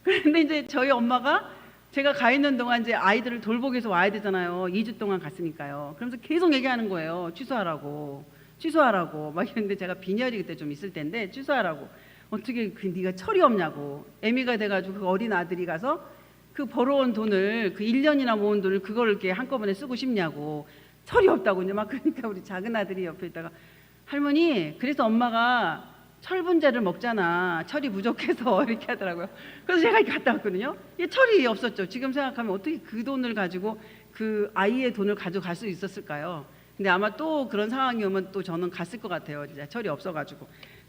그런데 이제 저희 엄마가 제가 가 있는 동안 이제 아이들을 돌보기 위해서 와야 되잖아요. 2주 동안 갔으니까요. 그러면서 계속 얘기하는 거예요. 취소하라고 막 이랬는데 제가 빈혈이 그때 좀 있을 텐데 취소하라고. 어떻게 네가 철이 없냐고. 애미가 돼가지고 그 어린 아들이 가서 그 벌어온 돈을, 그 1년이나 모은 돈을 그걸 이렇게 한꺼번에 쓰고 싶냐고. 철이 없다고 이제 막. 그러니까 우리 작은 아들이 옆에 있다가 할머니 그래서 엄마가 철분제를 먹잖아, 철이 부족해서 이렇게 하더라고요. 그래서 제가 이렇게 갔다 왔거든요. 이게 철이 없었죠. 지금 생각하면 어떻게 그 돈을 가지고 그 아이의 돈을 가져갈 수 있었을까요? 근데 아마 또 그런 상황이 오면 또 저는 갔을 것 같아요. 진짜 철이 없어가지고.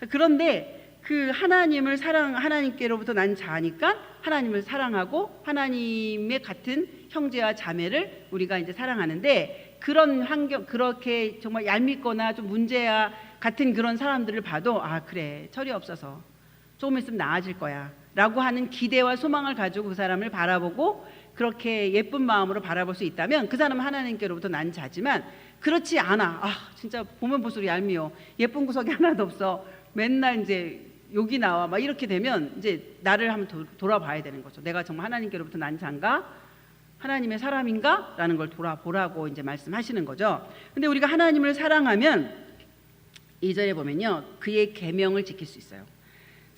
그런데 그 하나님께로부터 난 자니까 하나님을 사랑하고 하나님의 같은 형제와 자매를 우리가 이제 사랑하는데, 그런 환경, 그렇게 정말 얄밉거나 좀 문제와 같은 그런 사람들을 봐도 그래 철이 없어서 조금 있으면 나아질 거야 라고 하는 기대와 소망을 가지고 그 사람을 바라보고 그렇게 예쁜 마음으로 바라볼 수 있다면 그 사람은 하나님께로부터 난 자지만, 그렇지 않아, 진짜 보면 볼수록 얄미워, 예쁜 구석이 하나도 없어, 맨날 이제 욕이 나와 막 이렇게 되면 이제 나를 한번 돌아봐야 되는 거죠. 내가 정말 하나님께로부터 난 자인가, 하나님의 사람인가 라는 걸 돌아보라고 이제 말씀하시는 거죠. 근데 우리가 하나님을 사랑하면 2절에 보면요, 그의 계명을 지킬 수 있어요.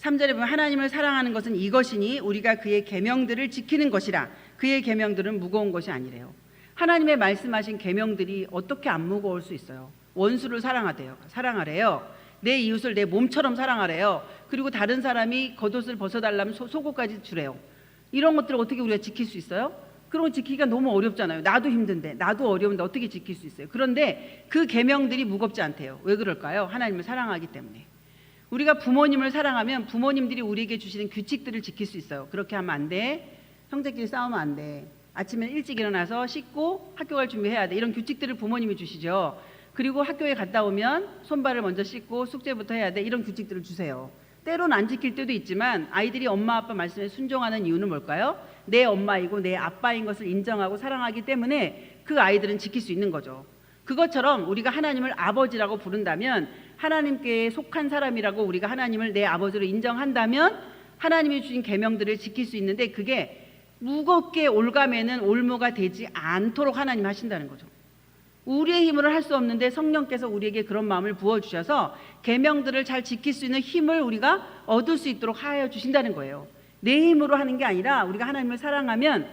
3절에 보면 하나님을 사랑하는 것은 이것이니 우리가 그의 계명들을 지키는 것이라. 그의 계명들은 무거운 것이 아니래요. 하나님의 말씀하신 계명들이 어떻게 안 무거울 수 있어요? 원수를 사랑하래요. 내 이웃을 내 몸처럼 사랑하래요. 그리고 다른 사람이 겉옷을 벗어달라면 속옷까지 주래요. 이런 것들을 어떻게 우리가 지킬 수 있어요? 그런 거 지키기가 너무 어렵잖아요. 나도 힘든데, 나도 어려운데 어떻게 지킬 수 있어요? 그런데 그 계명들이 무겁지 않대요. 왜 그럴까요? 하나님을 사랑하기 때문에. 우리가 부모님을 사랑하면 부모님들이 우리에게 주시는 규칙들을 지킬 수 있어요. 그렇게 하면 안 돼, 형제끼리 싸우면 안 돼, 아침에 일찍 일어나서 씻고 학교 갈 준비해야 돼, 이런 규칙들을 부모님이 주시죠. 그리고 학교에 갔다 오면 손발을 먼저 씻고 숙제부터 해야 돼, 이런 규칙들을 주세요. 때로는 안 지킬 때도 있지만 아이들이 엄마 아빠 말씀에 순종하는 이유는 뭘까요? 내 엄마이고 내 아빠인 것을 인정하고 사랑하기 때문에 그 아이들은 지킬 수 있는 거죠. 그것처럼 우리가 하나님을 아버지라고 부른다면, 하나님께 속한 사람이라고 우리가 하나님을 내 아버지로 인정한다면 하나님이 주신 계명들을 지킬 수 있는데, 그게 무겁게 올가매는 올무가 되지 않도록 하나님 하신다는 거죠. 우리의 힘으로 할 수 없는데 성령께서 우리에게 그런 마음을 부어주셔서 계명들을 잘 지킬 수 있는 힘을 우리가 얻을 수 있도록 하여 주신다는 거예요. 내 힘으로 하는 게 아니라 우리가 하나님을 사랑하면,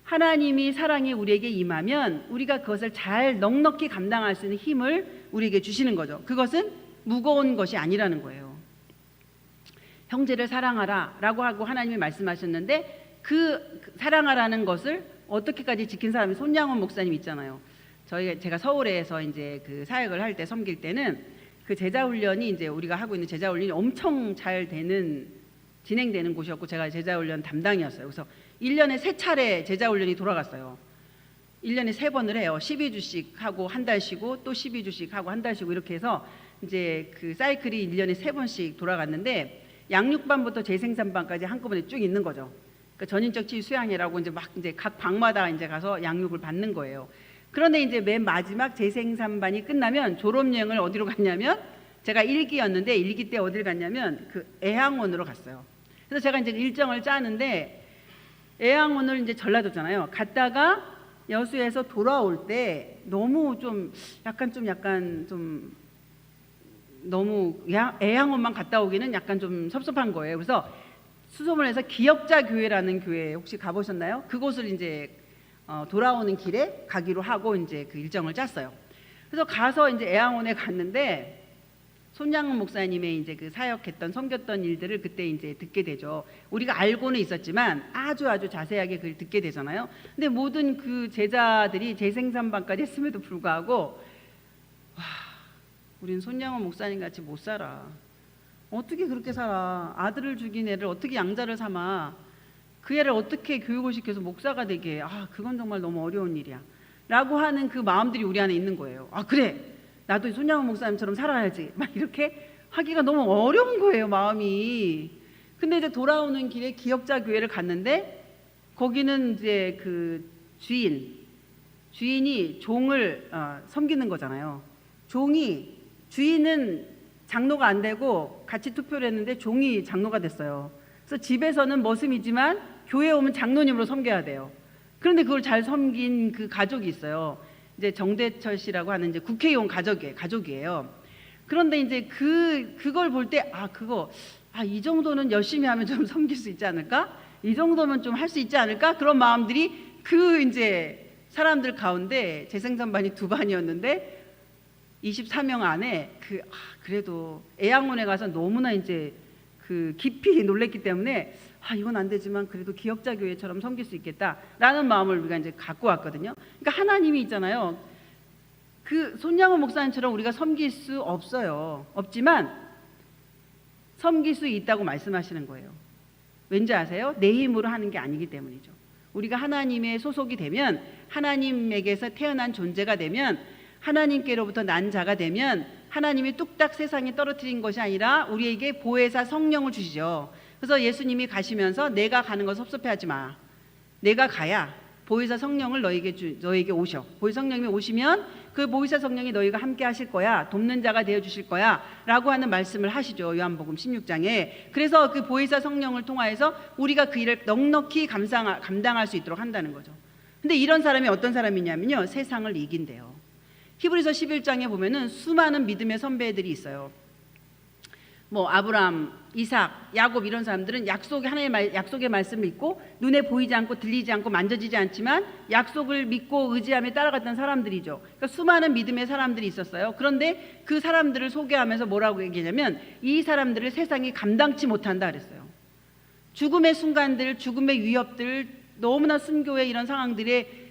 하나님이 사랑이 우리에게 임하면 우리가 그것을 잘 넉넉히 감당할 수 있는 힘을 우리에게 주시는 거죠. 그것은 무거운 것이 아니라는 거예요. 형제를 사랑하라 라고 하고 하나님이 말씀하셨는데, 그 사랑하라는 것을 어떻게까지 지킨 사람이 손양원 목사님 있잖아요. 제가 서울에서 이제 그 사역을 할 때 섬길 때는 그 제자 훈련이 이제 우리가 하고 있는 제자 훈련이 엄청 잘 진행되는 곳이었고, 제가 제자 훈련 담당이었어요. 그래서 1년에 3차례 제자 훈련이 돌아갔어요. 1년에 3번을 해요. 12주씩 하고 한 달 쉬고 또 12주씩 하고 한 달 쉬고, 이렇게 해서 이제 그 사이클이 1년에 3번씩 돌아갔는데, 양육반부터 재생산반까지 한꺼번에 쭉 있는 거죠. 그러니까 전인적 치유 수양회라고 이제 막 이제 각 방마다 이제 가서 양육을 받는 거예요. 그런데 이제 맨 마지막 재생산반이 끝나면 졸업여행을 어디로 갔냐면, 제가 1기였는데 1기 때 어디를 갔냐면 그 애양원으로 갔어요. 그래서 제가 이제 일정을 짜는데, 애양원을 이제 전라도잖아요. 갔다가 여수에서 돌아올 때 너무 좀 너무 애양원만 갔다 오기는 약간 좀 섭섭한 거예요. 그래서 수소문에서 기역자 교회라는 교회 혹시 가보셨나요? 그곳을 이제 돌아오는 길에 가기로 하고 이제 그 일정을 짰어요. 그래서 가서 이제 애양원에 갔는데, 손양은 목사님의 이제 그 사역했던 섬겼던 일들을 그때 이제 듣게 되죠. 우리가 알고는 있었지만 아주 자세하게 그걸 듣게 되잖아요. 근데 모든 그 제자들이 재생산반까지 했음에도 불구하고, 와, 우린 손양은 목사님 같이 못 살아. 어떻게 그렇게 살아? 아들을 죽인 애를 어떻게 양자를 삼아? 그 애를 어떻게 교육을 시켜서 목사가 되게 해? 그건 정말 너무 어려운 일이야 라고 하는 그 마음들이 우리 안에 있는 거예요. 그래, 나도 손양원 목사님처럼 살아야지, 막 이렇게 하기가 너무 어려운 거예요, 마음이. 근데 이제 돌아오는 길에 기역자 교회를 갔는데, 거기는 이제 그 주인이 종을 섬기는 거잖아요. 주인은 장로가 안 되고 같이 투표를 했는데 종이 장로가 됐어요. 그래서 집에서는 머슴이지만 교회에 오면 장로님으로 섬겨야 돼요. 그런데 그걸 잘 섬긴 그 가족이 있어요. 이제 정대철 씨라고 하는 이제 국회의원 가족이에요. 그런데 이제 그걸 볼 때 이 정도는 열심히 하면 좀 섬길 수 있지 않을까? 이 정도면 좀 할 수 있지 않을까? 그런 마음들이 그 이제 사람들 가운데, 재생산반이 2반이었는데 24명 안에 그래도 애양원에 가서 너무나 이제 그 깊이 놀랬기 때문에 이건 안 되지만 그래도 기역자 교회처럼 섬길 수 있겠다라는 마음을 우리가 이제 갖고 왔거든요. 그러니까 하나님이 있잖아요. 그 손양원 목사님처럼 우리가 섬길 수 없지만 섬길 수 있다고 말씀하시는 거예요. 왠지 아세요? 내 힘으로 하는 게 아니기 때문이죠. 우리가 하나님의 소속이 되면, 하나님에게서 태어난 존재가 되면, 하나님께로부터 난 자가 되면, 하나님이 뚝딱 세상에 떨어뜨린 것이 아니라 우리에게 보혜사 성령을 주시죠. 그래서 예수님이 가시면서 내가 가는 거 섭섭해하지 마. 내가 가야 보혜사 성령을 너에게 오셔. 보혜사 성령이 오시면 그 보혜사 성령이 너희가 함께 하실 거야. 돕는 자가 되어 주실 거야. 라고 하는 말씀을 하시죠. 요한복음 16장에. 그래서 그 보혜사 성령을 통하여서 우리가 그 일을 넉넉히 감당할 수 있도록 한다는 거죠. 근데 이런 사람이 어떤 사람이냐면요, 세상을 이긴대요. 히브리서 11장에 보면은 수많은 믿음의 선배들이 있어요. 뭐 아브라함, 이삭, 야곱, 이런 사람들은 하나님의 약속의 말씀을 믿고 눈에 보이지 않고 들리지 않고 만져지지 않지만 약속을 믿고 의지하며 따라갔던 사람들이죠. 그러니까 수많은 믿음의 사람들이 있었어요. 그런데 그 사람들을 소개하면서 뭐라고 얘기하냐면, 이 사람들을 세상이 감당치 못한다 그랬어요. 죽음의 순간들, 죽음의 위협들, 너무나 순교의 이런 상황들에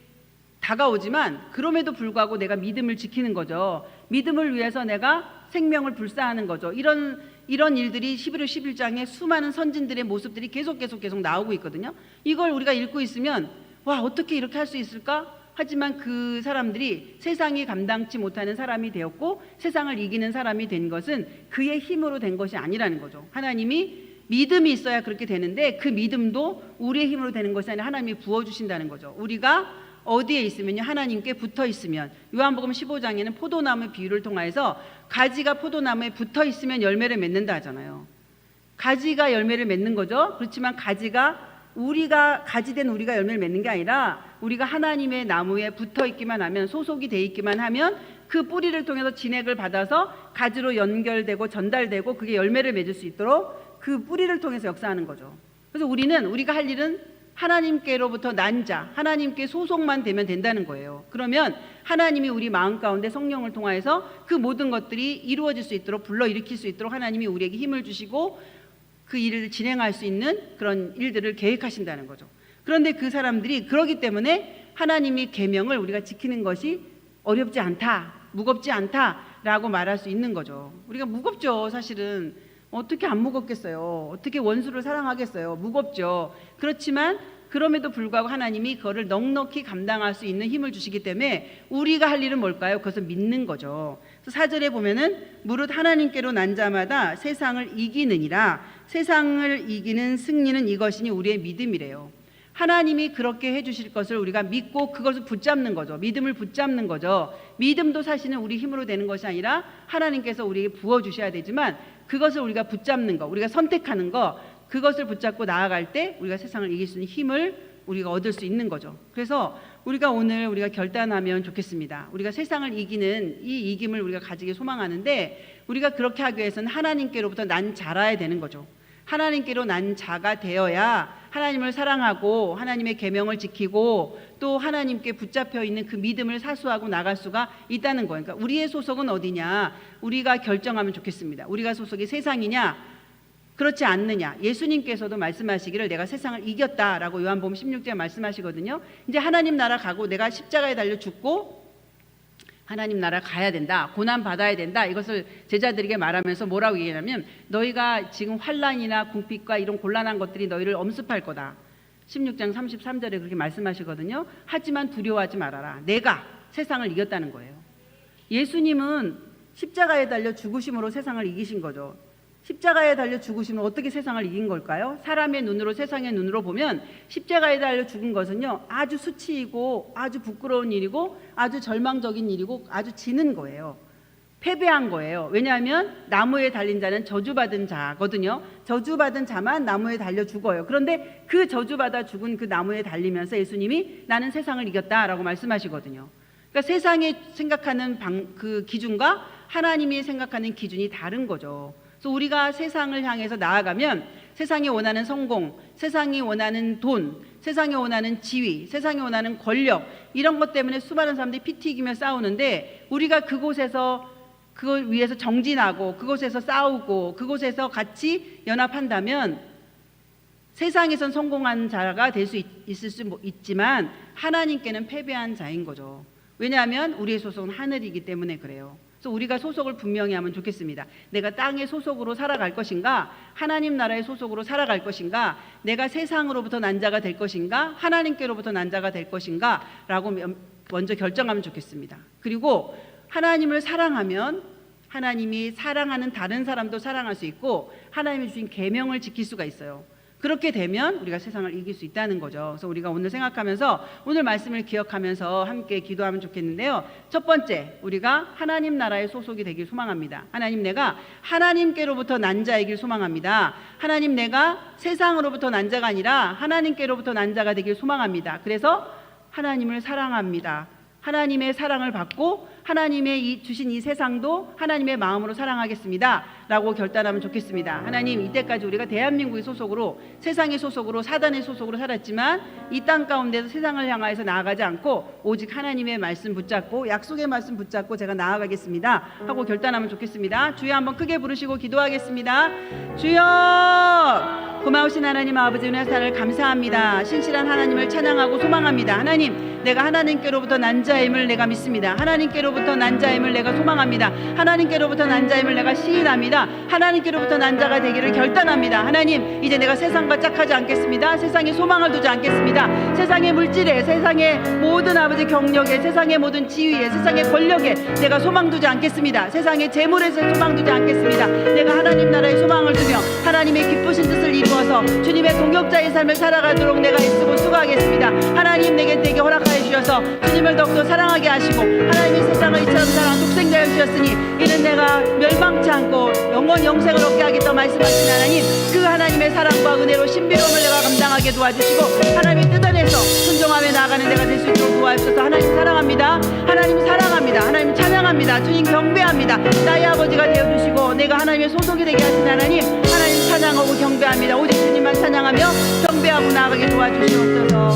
다가오지만 그럼에도 불구하고 내가 믿음을 지키는 거죠. 믿음을 위해서 내가 생명을 불사하는 거죠. 이런 일들이 11장에 수많은 선진들의 모습들이 계속 나오고 있거든요. 이걸 우리가 읽고 있으면 어떻게 이렇게 할 수 있을까? 하지만 그 사람들이 세상이 감당치 못하는 사람이 되었고, 세상을 이기는 사람이 된 것은 그의 힘으로 된 것이 아니라는 거죠. 하나님이 믿음이 있어야 그렇게 되는데, 그 믿음도 우리의 힘으로 되는 것이 아니라 하나님이 부어주신다는 거죠. 우리가 어디에 있으면요, 하나님께 붙어 있으면, 요한복음 15장에는 포도나무 비유를 통해서 가지가 포도나무에 붙어 있으면 열매를 맺는다 하잖아요. 가지가 열매를 맺는 거죠. 그렇지만 가지가 우리가 가지된 우리가 열매를 맺는 게 아니라 우리가 하나님의 나무에 붙어 있기만 하면, 소속이 돼 있기만 하면 그 뿌리를 통해서 진액을 받아서 가지로 연결되고 전달되고 그게 열매를 맺을 수 있도록 그 뿌리를 통해서 역사하는 거죠. 그래서 우리가 할 일은 하나님께로부터 난 자, 하나님께 소속만 되면 된다는 거예요. 그러면 하나님이 우리 마음 가운데 성령을 통하여서 그 모든 것들이 이루어질 수 있도록, 불러일으킬 수 있도록 하나님이 우리에게 힘을 주시고 그 일을 진행할 수 있는 그런 일들을 계획하신다는 거죠. 그런데 그 사람들이 그러기 때문에 하나님이 계명을 우리가 지키는 것이 어렵지 않다, 무겁지 않다라고 말할 수 있는 거죠. 우리가 무겁죠, 사실은. 어떻게 안 무겁겠어요? 어떻게 원수를 사랑하겠어요? 무겁죠. 그렇지만 그럼에도 불구하고 하나님이 그거를 넉넉히 감당할 수 있는 힘을 주시기 때문에 우리가 할 일은 뭘까요? 그것을 믿는 거죠. 그래서 4절에 보면은 무릇 하나님께로 난 자마다 세상을 이기느니라. 세상을 이기는 승리는 이것이니 우리의 믿음이래요. 하나님이 그렇게 해주실 것을 우리가 믿고 그것을 붙잡는 거죠. 믿음을 붙잡는 거죠. 믿음도 사실은 우리 힘으로 되는 것이 아니라 하나님께서 우리에게 부어주셔야 되지만 그것을 우리가 붙잡는 거, 우리가 선택하는 거, 그것을 붙잡고 나아갈 때 우리가 세상을 이길 수 있는 힘을 우리가 얻을 수 있는 거죠. 그래서 우리가 결단하면 좋겠습니다. 우리가 세상을 이기는 이 이김을 우리가 가지기 소망하는데, 우리가 그렇게 하기 위해서는 하나님께로부터 난 자라야 되는 거죠. 하나님께로 난 자가 되어야 하나님을 사랑하고 하나님의 계명을 지키고 또 하나님께 붙잡혀 있는 그 믿음을 사수하고 나갈 수가 있다는 거예요. 그러니까 우리의 소속은 어디냐? 우리가 결정하면 좋겠습니다. 우리가 소속이 세상이냐? 그렇지 않느냐? 예수님께서도 말씀하시기를 내가 세상을 이겼다라고 요한복음 16장에 말씀하시거든요. 이제 하나님 나라 가고 내가 십자가에 달려 죽고 하나님 나라 가야 된다, 고난 받아야 된다, 이것을 제자들에게 말하면서 뭐라고 얘기하냐면 너희가 지금 환난이나 궁핍과 이런 곤란한 것들이 너희를 엄습할 거다. 16장 33절에 그렇게 말씀하시거든요. 하지만 두려워하지 말아라. 내가 세상을 이겼다는 거예요. 예수님은 십자가에 달려 죽으심으로 세상을 이기신 거죠. 십자가에 달려 죽으시면 어떻게 세상을 이긴 걸까요? 사람의 눈으로, 세상의 눈으로 보면 십자가에 달려 죽은 것은요, 아주 수치이고 아주 부끄러운 일이고 아주 절망적인 일이고 아주 지는 거예요. 패배한 거예요. 왜냐하면 나무에 달린 자는 저주받은 자거든요. 저주받은 자만 나무에 달려 죽어요. 그런데 그 저주받아 죽은 그 나무에 달리면서 예수님이 나는 세상을 이겼다라고 말씀하시거든요. 그러니까 세상이 생각하는 그 기준과 하나님이 생각하는 기준이 다른 거죠. 그래서 우리가 세상을 향해서 나아가면 세상이 원하는 성공, 세상이 원하는 돈, 세상이 원하는 지위, 세상이 원하는 권력, 이런 것 때문에 수많은 사람들이 피 튀기며 싸우는데, 우리가 그곳에서 그걸 위해서 정진하고 그곳에서 싸우고 그곳에서 같이 연합한다면 세상에선 성공한 자가 될 수 있을 수 있지만 하나님께는 패배한 자인 거죠. 왜냐하면 우리의 소속은 하늘이기 때문에 그래요. 그래서 우리가 소속을 분명히 하면 좋겠습니다. 내가 땅의 소속으로 살아갈 것인가, 하나님 나라의 소속으로 살아갈 것인가, 내가 세상으로부터 난 자가 될 것인가, 하나님께로부터 난 자가 될 것인가 라고 먼저 결정하면 좋겠습니다. 그리고 하나님을 사랑하면 하나님이 사랑하는 다른 사람도 사랑할 수 있고 하나님이 주신 계명을 지킬 수가 있어요. 그렇게 되면 우리가 세상을 이길 수 있다는 거죠. 그래서 우리가 오늘 생각하면서, 오늘 말씀을 기억하면서 함께 기도하면 좋겠는데요. 첫 번째, 우리가 하나님 나라의 소속이 되길 소망합니다. 하나님, 내가 하나님께로부터 난 자이길 소망합니다. 하나님, 내가 세상으로부터 난 자가 아니라 하나님께로부터 난 자가 되길 소망합니다. 그래서 하나님을 사랑합니다. 하나님의 사랑을 받고 하나님의 주신 이 세상도 하나님의 마음으로 사랑하겠습니다 라고 결단하면 좋겠습니다. 하나님, 이때까지 우리가 대한민국의 소속으로, 세상의 소속으로, 사단의 소속으로 살았지만 이 땅 가운데서 세상을 향하여서 나아가지 않고 오직 하나님의 말씀 붙잡고 약속의 말씀 붙잡고 제가 나아가겠습니다 하고 결단하면 좋겠습니다. 주여 한번 크게 부르시고 기도하겠습니다. 주여, 고마우신 하나님 아버지, 은혜의 하나님을 감사합니다. 신실한 하나님을 찬양하고 소망합니다. 하나님, 내가 하나님께로부터 난 자임을 내가 믿습니다. 하나님께로부터 난 자임을 내가 소망합니다. 하나님께로부터 난 자임을 내가 시인합니다. 하나님께로부터 난 자가 되기를 결단합니다. 하나님, 이제 내가 세상과 짝하지 않겠습니다. 세상에 소망을 두지 않겠습니다. 세상의 물질에, 세상의 모든 아버지 경력에, 세상의 모든 지위에, 세상의 권력에 내가 소망 두지 않겠습니다. 세상의 재물에서 소망 두지 않겠습니다. 내가 하나님 나라의 소망을 두며 하나님의 기쁘신 뜻을 이루어 주어서 주님의 동역자의 삶을 살아가도록 내가 애쓰고 수고하겠습니다. 하나님 내게 허락하여 주셔서 주님을 더욱더 사랑하게 하시고 하나님의 세상을 이처럼 사랑한 독생자여 주셨으니 이는 내가 멸망치 않고 영원 영생을 얻게 하겠다 말씀하신 하나님, 그 하나님의 사랑과 은혜로 신비로움을 내가 감당하게 도와주시고 하나님의 뜻 안에서 순종하며 나아가는 내가 될 수 있도록 도와주셔서 하나님 사랑합니다. 하나님 사랑합니다. 하나님 찬양합니다. 주님 경배합니다. 나의 아버지가 되어주시고 내가 하나님의 소속이 되게 하신 하나님, 하나님 찬양하고 경배합니다. 오직 주님만 찬양하며 경배하고 나아가게 도와주시옵소서.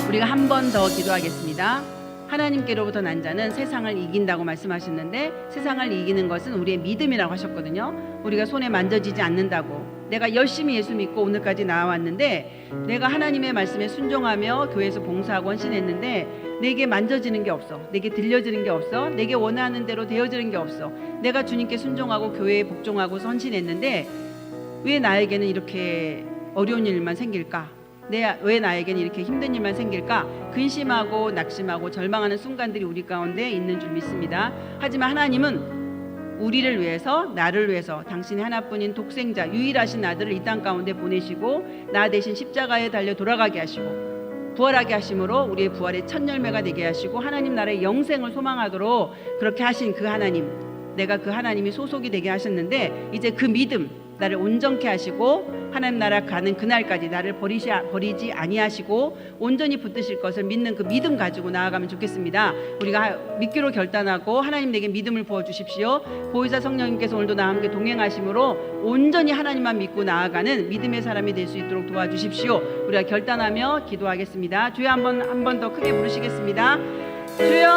우리가 한 번 더 기도하겠습니다. 하나님께로부터 난 자는 세상을 이긴다고 말씀하셨는데, 세상을 이기는 것은 우리의 믿음이라고 하셨거든요. 우리가 손에 만져지지 않는다고. 내가 열심히 예수 믿고 오늘까지 나와왔는데, 내가 하나님의 말씀에 순종하며 교회에서 봉사하고 헌신했는데 내게 만져지는 게 없어, 내게 들려지는 게 없어, 내게 원하는 대로 되어지는 게 없어. 내가 주님께 순종하고 교회에 복종하고 헌신했는데 왜 나에게는 이렇게 어려운 일만 생길까? 왜 나에게는 이렇게 힘든 일만 생길까? 근심하고 낙심하고 절망하는 순간들이 우리 가운데 있는 줄 믿습니다. 하지만 하나님은 우리를 위해서, 나를 위해서 당신의 하나뿐인 독생자 유일하신 아들을 이 땅 가운데 보내시고 나 대신 십자가에 달려 돌아가게 하시고 부활하게 하심으로 우리의 부활의 첫 열매가 되게 하시고 하나님 나라의 영생을 소망하도록 그렇게 하신 그 하나님, 내가 그 하나님이 소속이 되게 하셨는데 이제 그 믿음, 나를 온전케 하시고 하나님 나라 가는 그날까지 나를 버리지 아니하시고 온전히 붙드실 것을 믿는 그 믿음 가지고 나아가면 좋겠습니다. 우리가 믿기로 결단하고 하나님 내게 믿음을 부어주십시오. 보혜사 성령님께서 오늘도 나와 함께 동행하심으로 온전히 하나님만 믿고 나아가는 믿음의 사람이 될 수 있도록 도와주십시오. 우리가 결단하며 기도하겠습니다. 주여 한 번 더 크게 부르시겠습니다. 주여,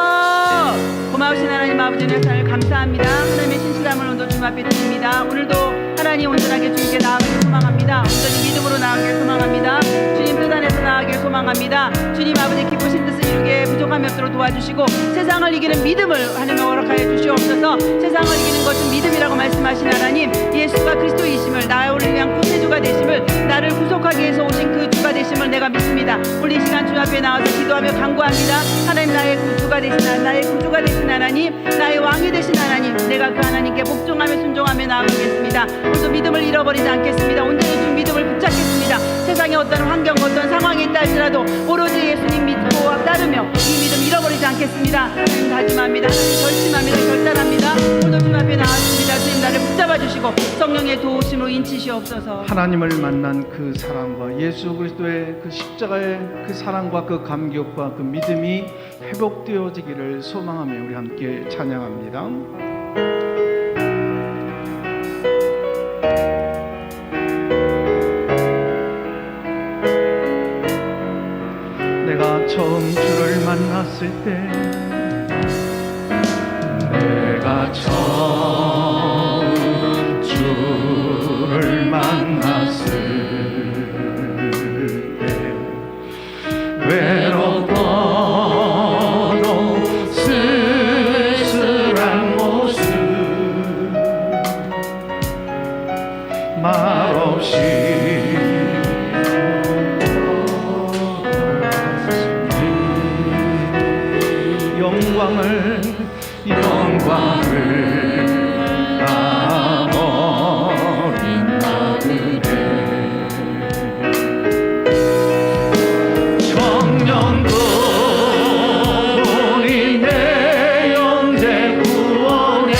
고마우신 하나님 아버지 은혜를 감사합니다. 하나님의 신실함을 오늘도 주님 앞에 드립니다. 오늘도 하나님 온전하게 주님께 나아가길 소망합니다. 온전히 믿음으로 나아가길 소망합니다. 주님 뜻 안에서 나아가길 소망합니다. 주님 아버지 기쁘신 뜻을 이루게 부족함이 없도록 도와주시고 세상을 이기는 믿음을 하나님 허락하여 주시옵소서. 세상을 이기는 것은 믿음이라고 말씀하신 하나님, 예수가 그리스도이심을, 나를 위한 구세주가 되심을, 나를 구속하기 위해서 오신 그 주가 되심을 내가 믿습니다. 오늘 이 시간 주님 앞에 나와서 기도하며 간구합니다. 하나님 나의 구주가 되신 하나님, 나의 왕이 되신 하나님, 내가 그 하나님께 복종하며 순종하며 나아가겠습니다. 오늘도 믿음을 잃어버리지 않겠습니다. 온전히 주 믿음을 붙잡겠습니다. 세상의 어떤 환경, 어떤 상황이 있다 할지라도 오로지 예수님 믿고 따르며 이 믿음 잃어버리지 않겠습니다. 하나님 다짐합니다. 하나님 결심합니다. 결단합니다. 오늘 주님 앞에 나왔습니다. 주님 나를 붙잡아 주시고 성령의 도우심으로 인치시옵소서. 하나님을 만난 그 사랑과 예수 그리스도의 그 십자가의 그 사랑과 그 감격과 그 믿음이 회복되어지기를 소망하며 우리 함께 찬양합니다. 내가 처음 주를 만났을 때, 내가 처음 주를 만났을 때 외롭고도 쓸쓸한 모습 말없이 영광을 나버린 나그네 청년들이 내 영재 구원했나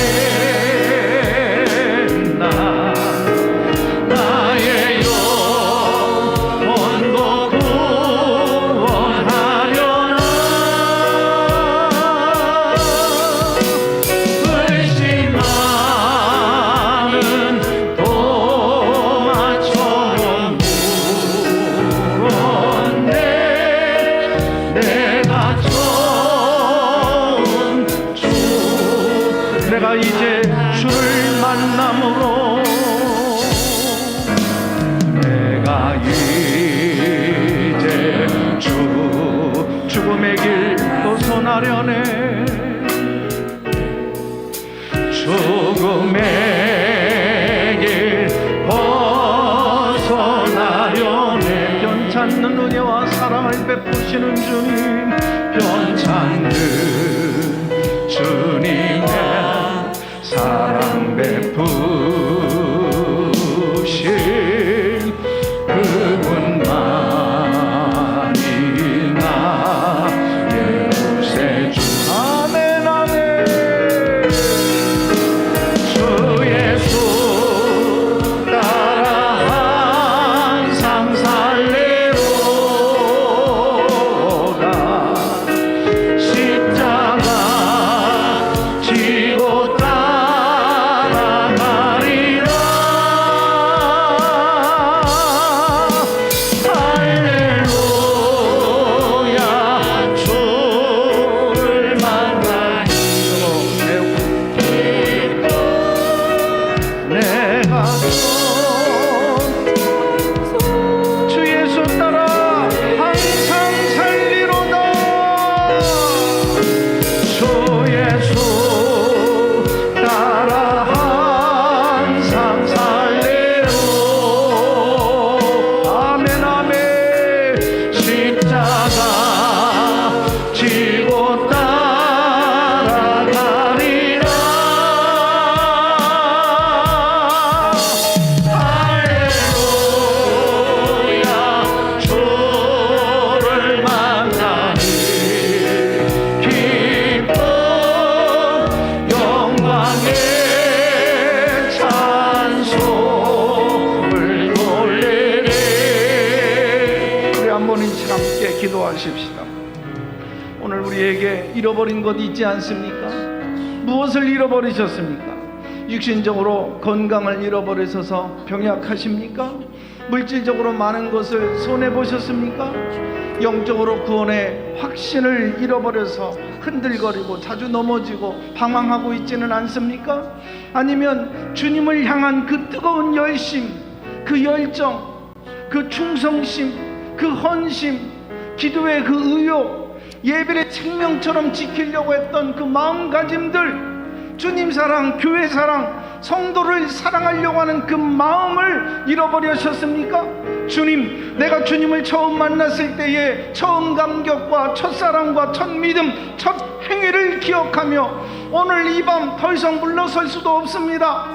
나의 영혼도 구원하려나 내가 이제 주를 만남으로 내가 이제 죽음의 길 벗어나려네 죽음의 길 벗어나려네 변찮는 은혜와 사랑을 베푸시는 주님 변찮는 주님의 사랑 베푸시 이 시간 함께 기도하십시다. 오늘 우리에게 잃어버린 것 있지 않습니까? 무엇을 잃어버리셨습니까? 육신적으로 건강을 잃어버리셔서 병약하십니까? 물질적으로 많은 것을 손해보셨습니까? 영적으로 구원의 확신을 잃어버려서 흔들거리고 자주 넘어지고 방황하고 있지는 않습니까? 아니면 주님을 향한 그 뜨거운 열심, 그 열정, 그 충성심, 그 헌심, 기도의 그 의욕, 예배의 생명처럼 지키려고 했던 그 마음가짐들, 주님 사랑, 교회 사랑, 성도를 사랑하려고 하는 그 마음을 잃어버리셨습니까? 주님, 내가 주님을 처음 만났을 때의 처음 감격과 첫사랑과 첫 믿음, 첫 행위를 기억하며 오늘 이 밤 더 이상 물러설 수도 없습니다.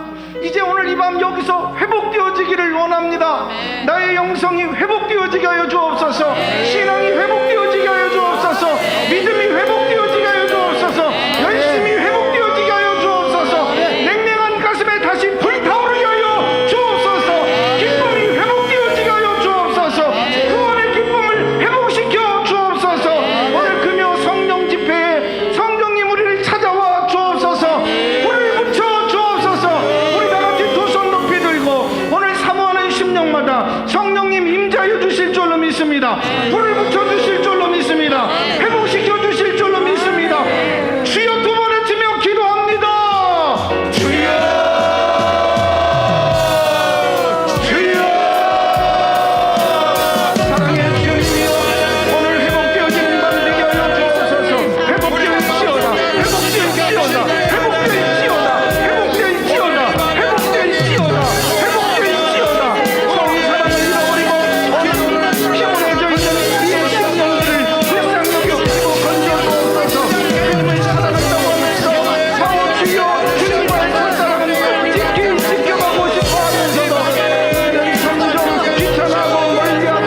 이제 오늘 이 밤 여기서 회복되어지기를 원합니다. 나의 영성이 회복되어지게 하여 주옵소서. 신앙이 회복되어지게 하여 주옵소서. 믿음이 회복되어지게 하여 주옵소서. 열심히 회복되어지게 하여 주옵소서. 냉랭한 가슴에 다시 불타오르게 하여 주옵소서. 기쁨이 회복되어지게 하여 주옵소서. 구원의 기쁨을 회복시켜 주옵소서. 오늘 금요 성령 집회에 성령님 우리를 찾아와 주옵소서. 불을 붙여 주옵소서. 우리 다 같이 두 손 높이 들고 오늘 사모하는 심령마다 성령님 임자여 주실 줄로 믿습니다. 불을 붙여 주실 줄로 믿습니다. 회복시켜 주실 줄로 믿습니다. 주여 두 번 외치며 기도합니다. 주여, 주여. 사랑의 주님이여, 오늘 회복되어지는 밤 되게 하여 주옵소서. 회복되어지시오다, 회복되어지시오다, 회복되어지시오다, 회복되어지시오다, 회복되어지시오다, 회복되어지시오다. 서로 사랑을 잃어버리고 피곤해져 있는 우리의 심령들을 불쌍히 여기시고 건져주옵소서. 주님을 사랑한다고 하면서 사모 주여 주님과의 첫사랑은 끝까지 지켜가고 싶어 하면서도 이런 점점 귀찮아하고 멀리하고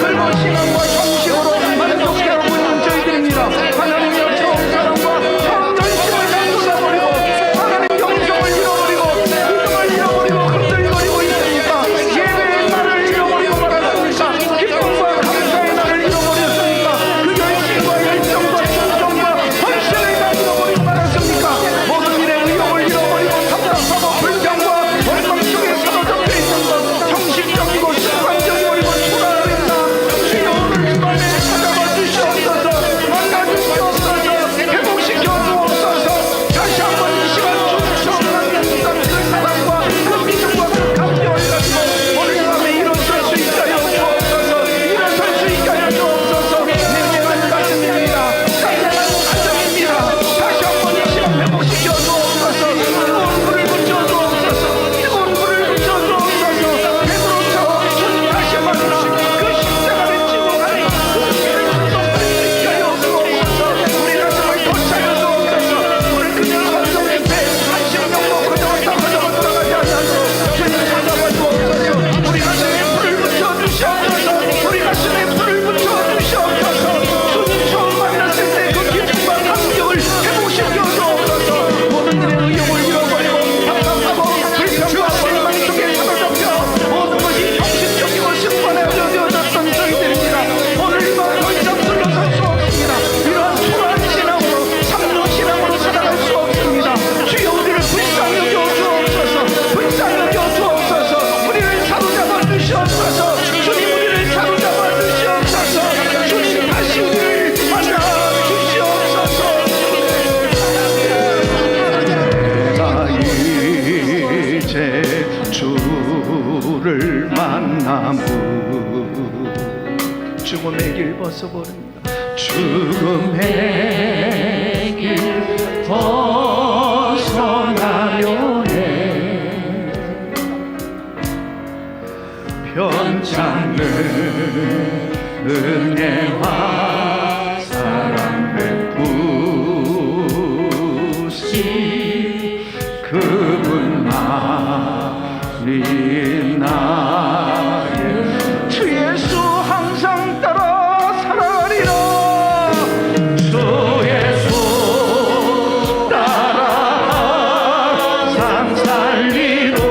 그리고 신앙과 정식으로 만족해 하고 있는 저희들입니다. 하나님의 처음 사랑과 처음 열심을 다 쏟아버리고 하나님 영성을 잃어버리고 믿음을 잃어버리고 흔들거리고 있으니까 예배의 날을 잃어버리고 말았습니까? 기쁨과 감사의 날을 잃어버렸으니까 그 열심과 열정과 충성과 헌신을 다 잃어버리고 말았습니까? 모든 일에 의욕을 잃어버리고 답답하고 불평과 원망 속에 사로잡혀 있는 것 형식적이고 습관적이고 초라합니다. 주여 오늘 이 밤에 찾아와 주시옵소서. 만나 주시옵소서. 회복시켜 주옵소서. 다시 한번 이 시간 주시옵소서. 그 사랑과 그 믿음과 그 감격을 가지고 오늘 이 밤에 일어설 수 있게 하여 주옵소서. 일어설 수 있게 하여 주옵소서. 냉랭한 가슴입니다. 냉랭한 가정입니다. 다시 한번 이 시간 회복시켜 주옵소서. 뜨거운 불을 붙여 주옵소서. 뜨거운 불을 붙여 주옵소서. 베드로처럼 주님 다시 만나 그 십자가를 지고 가는 그 길을 걷게 하여 주옵소서. 우리 가슴을 더 차려 주옵소서. 오늘 그냥 성령 집회 한 심령도 그저마다 돌아가지 않고 주님 찾아와 주옵소서. 우리 가슴에 불을 붙여 주시옵소서. 우리 가슴에 불을 붙여 주시옵소서. 주님 처음 만났을 때 그 기쁨과 감격을 회복시켜 주옵소서. 모든 일에 의욕을 잃어버리고 답답하고 불평과 원망 속에 사로잡혀 모든 것이 형식적이고 습관에 되어졌던 저희들입니다. 오늘 이 밤 더 이상 물러설 수 없습니다. 이러한 초라한 신앙으로 삼루 신앙으로 살아갈 수 없습니다. 주여 우리를 불쌍히 여겨 주옵소서. 불쌍히 여겨 주옵소서. 우리를 사로잡아 주시옵소서. 주님 우리를 사로잡아 주시옵소서. 주님 다시 우리를 만나 주시옵소서. 내가 이제 주를 만나무 죽음의 길 벗어버립니다. 죽음의 길 벗어나려네 편찮는 은혜와 사랑 베푸시 그분만이 나의 주 예수 항상 따라 살아가리라. 주 예수 따라 항상 살리로다.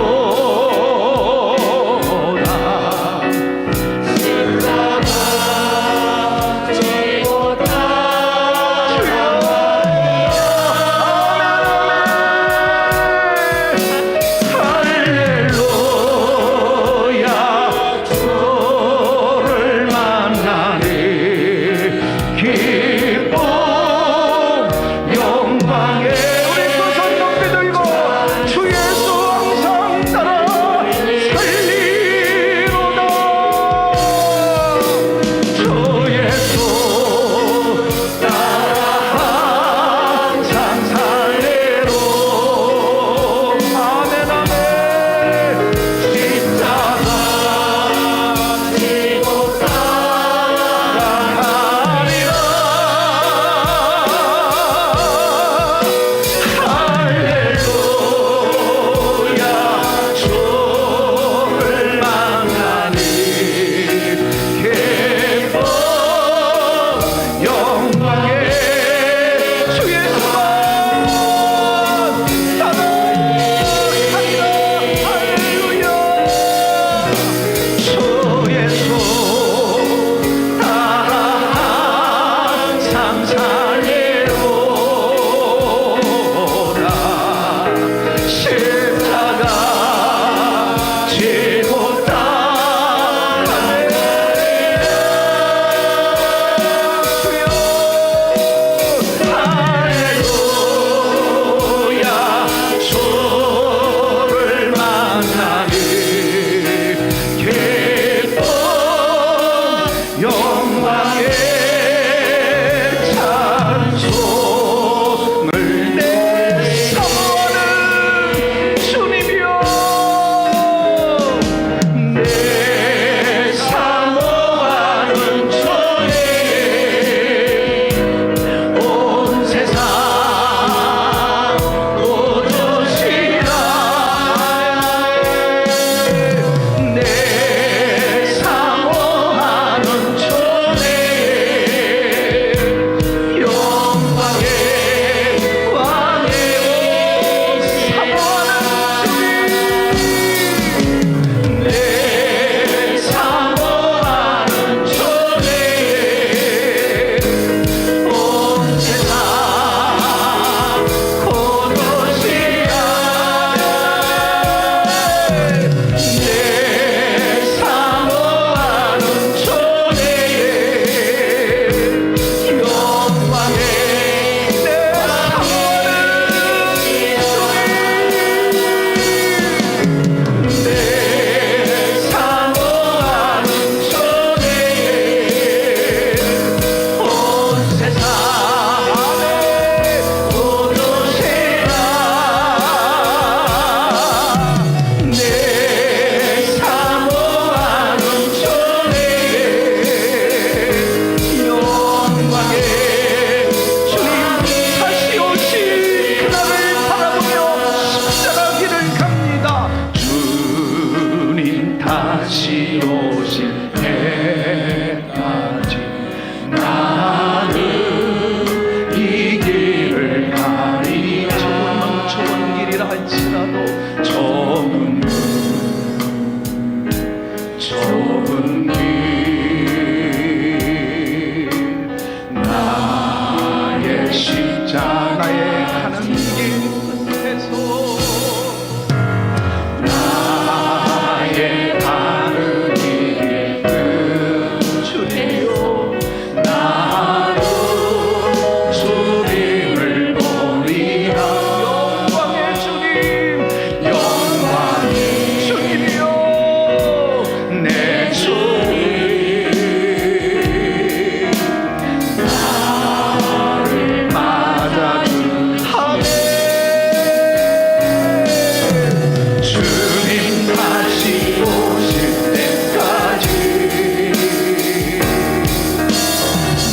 영광의 찬송을 내 사모하는 주님이여 내 사모하는 주님 온 세상 도주시라 내 사모하는 주님 영광의 왕의 내 사모하는 주님 온 세상 고도시야 내 사모하는 주님 영광의 내 사모하는 주님 온 세상 고도시라 내 사모하는 주님 영광의 주님 다시 오실 그날을 바라보며 십자가 길을 갑니다. 주님 다시 오실 때까지 나는 이 길을 가리 좁은 길이라 할지라도 좁은 길 나의 십자가에 가는 길 끝에서 나의 가는 길의 끝 주님이여 나도 주님을 보리라 영광의 주님 영광의 주님이여 내 주님 나를 맞아준 아멘 주님 다시 오실 때까지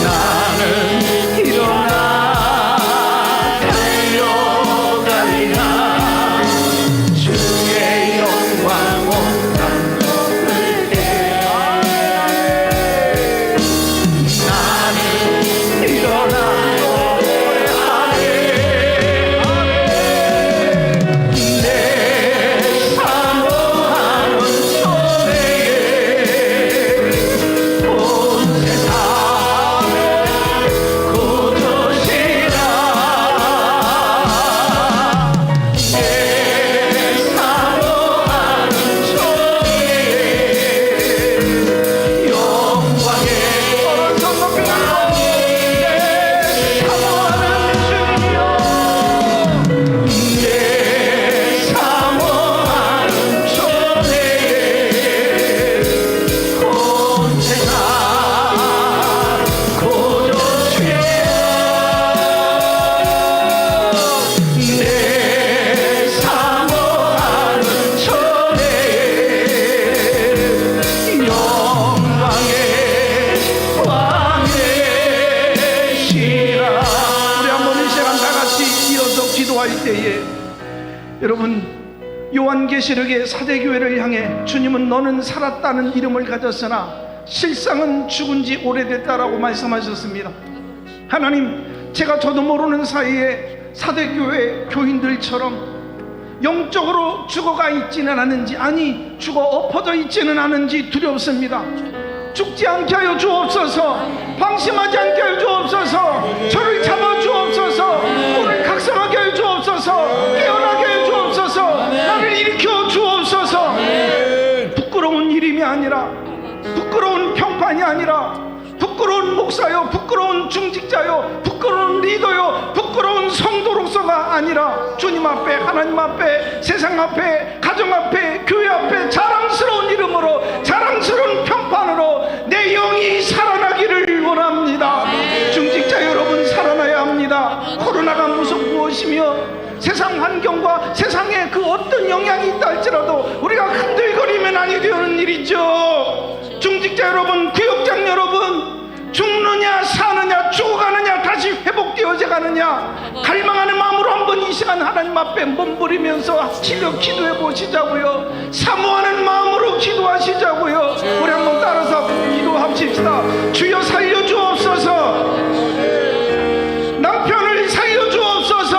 나는 일어나 달려가리라 주의 영광 온 땅 덮을 때 나는 일어나 노래하네 내 사모하는 주님 온 세상 고도시라 내 사모하는 주님 영광의 어떤 높이 내 사모하는 주님 온 세상 고도시여 내 사모하는 주님 영광의 왕이시라 우리 한번 이 시간 다 같이 이어서 기도할 때에 여러분 요한계시록의 사대교회를 향해 주님은 너는 살았다는 이름을 가졌으나 실상은 죽은 지 오래됐다라고 말씀하셨습니다. 하나님 제가 저도 모르는 사이에 사대교회 교인들처럼 영적으로 죽어가 있지는 않은지 아니 죽어 엎어져 있지는 않은지 두렵습니다. 죽지 않게 하여 주옵소서 방심하지 않게 하여 주옵소서 저를 잡아 주옵소서 오늘 각성하게 하여 주옵소서 깨어나게 하여 주옵소서 나를 일으켜 주옵소서 부끄러운 일임이 아니라 부끄러운 평판이 아니라 부끄러운 목사요 부끄러운 중직자요 부끄러운 리더요 부끄러운 성도로서가 아니라 주님 앞에 하나님 앞에 세상 앞에 가정 앞에 교회 앞에 자랑스러운 이름으로 자랑스러운 평판으로 내 영이 살아나기를 환경과 세상에 그 어떤 영향이 있다 할지라도 우리가 흔들거리면 아니 되는 일이죠. 중직자 여러분, 구역장 여러분, 죽느냐 사느냐 죽어가느냐 다시 회복되어져 가느냐 갈망하는 마음으로 한번 이 시간 하나님 앞에 몸부리면서 치려 기도해 보시자고요. 사모하는 마음으로 기도하시자고요. 우리 한번 따라서 기도합시다. 주여 살려주옵소서. 남편을 살려주옵소서.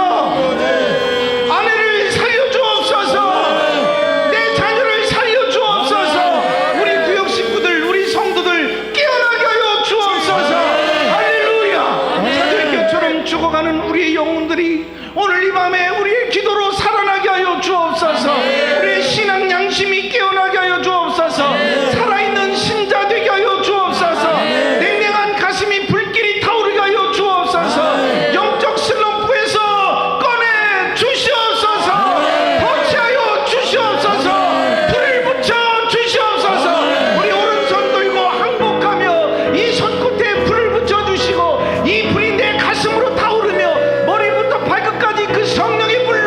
아내를 살려주옵소서. 내 자녀를 살려주옵소서. 우리 구역 식구들, 우리 성도들 깨어나게 하여 주옵소서. 할렐루야. 사들교처럼 죽어가는 우리의 영혼들이 오늘 이 밤에 우리의 기도로 살아나게 하여 주옵소서. 우리의 신앙 양심이 깨어나게 하여 주옵소서. 살아있는 신자 되게 하여 주옵소서. 냉랭한 가슴이 불길이 타오르게 하여 주옵소서. 영적 슬럼프에서 꺼내 주시옵소서. 터치하여 주시옵소서. 불을 붙여 주시옵소서. 우리 오른손 들고 항복하며 이 손끝에 불을 붙여 주시고 이 불이 내 가슴으로 타오르며 머리부터 발끝까지 그 성령의 불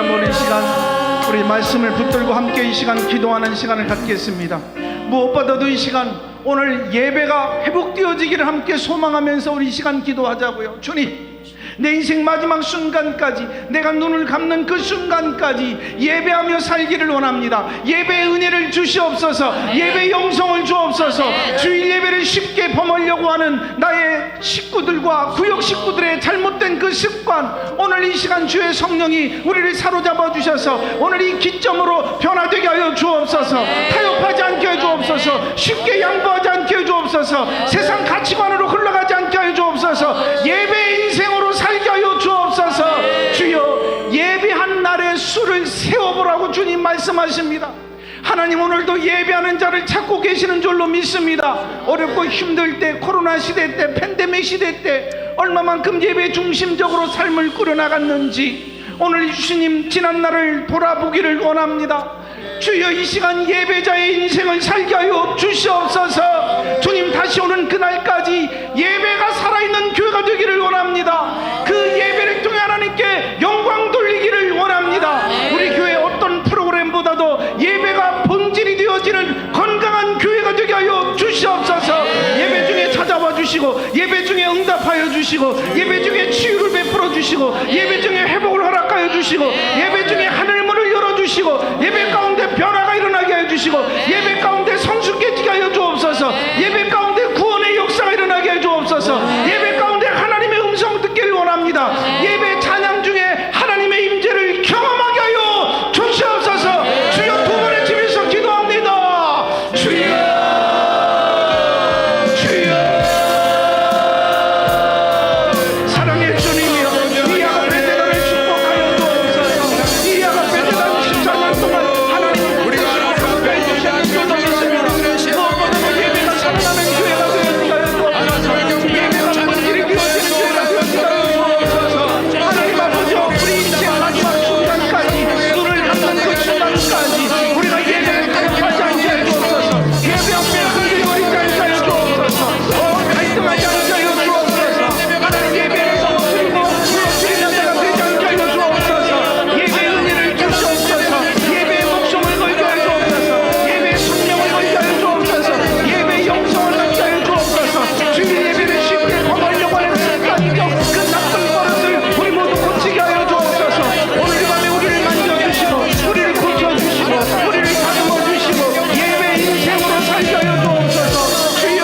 보낸 시간, 우리 말씀을 붙들고 함께 이 시간 기도하는 시간을 갖겠습니다. 무엇보다도 이 시간 오늘 예배가 회복되어지기를 함께 소망하면서 우리 이 시간 기도하자고요. 주님, 내 인생 마지막 순간까지, 내가 눈을 감는 그 순간까지 예배하며 살기를 원합니다. 예배의 은혜를 주시옵소서. 예배의 영성을 주옵소서. 주일 예배를 쉽게 범하려고 하는 나의 식구들과 구역 식구들의 잘못된 그 습관, 오늘 이 시간 주의 성령이 우리를 사로잡아 주셔서 오늘 이 기점으로 변화되게 하여 주옵소서. 타협하지 않게 해 주옵소서. 쉽게 양보하지 않게 해 주옵소서. 세상 가치관으로 흘러가지 않게 하여 주옵소서. 예배의 인생으로 살게 하여 주옵소서. 주여, 예배한 날의 수를 세워보라고 주님 말씀하십니다. 하나님, 오늘도 예배하는 자를 찾고 계시는 줄로 믿습니다. 어렵고 힘들 때, 코로나 시대 때, 팬데믹 시대 때 얼마만큼 예배 중심적으로 삶을 꾸려나갔는지 오늘 주님 지난 날을 돌아보기를 원합니다. 주여, 이 시간 예배자의 인생을 살게 하여 주시옵소서. 주님, 다시 오는 그날까지 예배가 살아있는 교회가 되기를 원합니다. 그 예배를 통해 하나님께 영광 돌리기를 원합니다. 우리 교회 어떤 프로그램보다도 예배가 본질이 되어지는 건강한 교회가 되게 하여 주시옵소서. 예배 중에 찾아와 주시고, 예배 중에 응답하여 주시고, 예배 중에 치유를 베풀어 주시고, 예배 중에 회복을 허락하여 주시고, 예배 중에 하늘문을 열어주시고, 예배 가운데 변화가 일어나게 하여 주시고, 예배 가운데 성숙해지게 하여 주옵소서. 예배 가운데 구원의 역사가 일어나게 하여 주옵소서. 예배 가운데 하나님의 음성 듣기를 원합니다. 예배 찬양 중에 하나님의 임재를 경험하게 하여 주시옵소서. 주여, 두 번의 집에서 기도합니다. 주여, 주여, 사랑의 주님이여, 이 야가 베테랑을 축복하여 주옵소서. 이 야가 베테랑 14년 동안 하나님 우리가 함께 해주시는 교도 있습니다. 무엇보다도 예배가 살아나는 교회가 되어지게 하여 주옵소서. 예배가 본질이 되어지는 교회가 되어지게 하여 주옵소서. 하나님 아버지, 우리 인생 마지막 순간까지, 눈을 감는 그 순간까지 우리가 예배를 가입하지 않게 하여 주옵소서. 예배 앞에 흔들리지 않게 하여 주옵소서. 갈등하지 않게 하여 주옵소서. 하나님, 예배에서 엎드리고 무너지는 자가 되지 않게 하여 주옵소서. 예배의 은혜를 주시옵소서. 예배의 목숨을 걸게 하여 주옵소서. 예배의 생명을 걸게 하여 주옵소서. 예배의 영성을 갖게 하여 주옵소서. 주의 예배를 쉽게 범하려고 하는 습관적 그 나쁜 버릇을 우리 모두 고치게 하여 주옵소서. 오늘 이 밤에 우리를 만져주시고, 우리를 고쳐주시고, 우리를 다듬어주시고, 예배의 인생으로 살게 하여 주옵소서. 주여,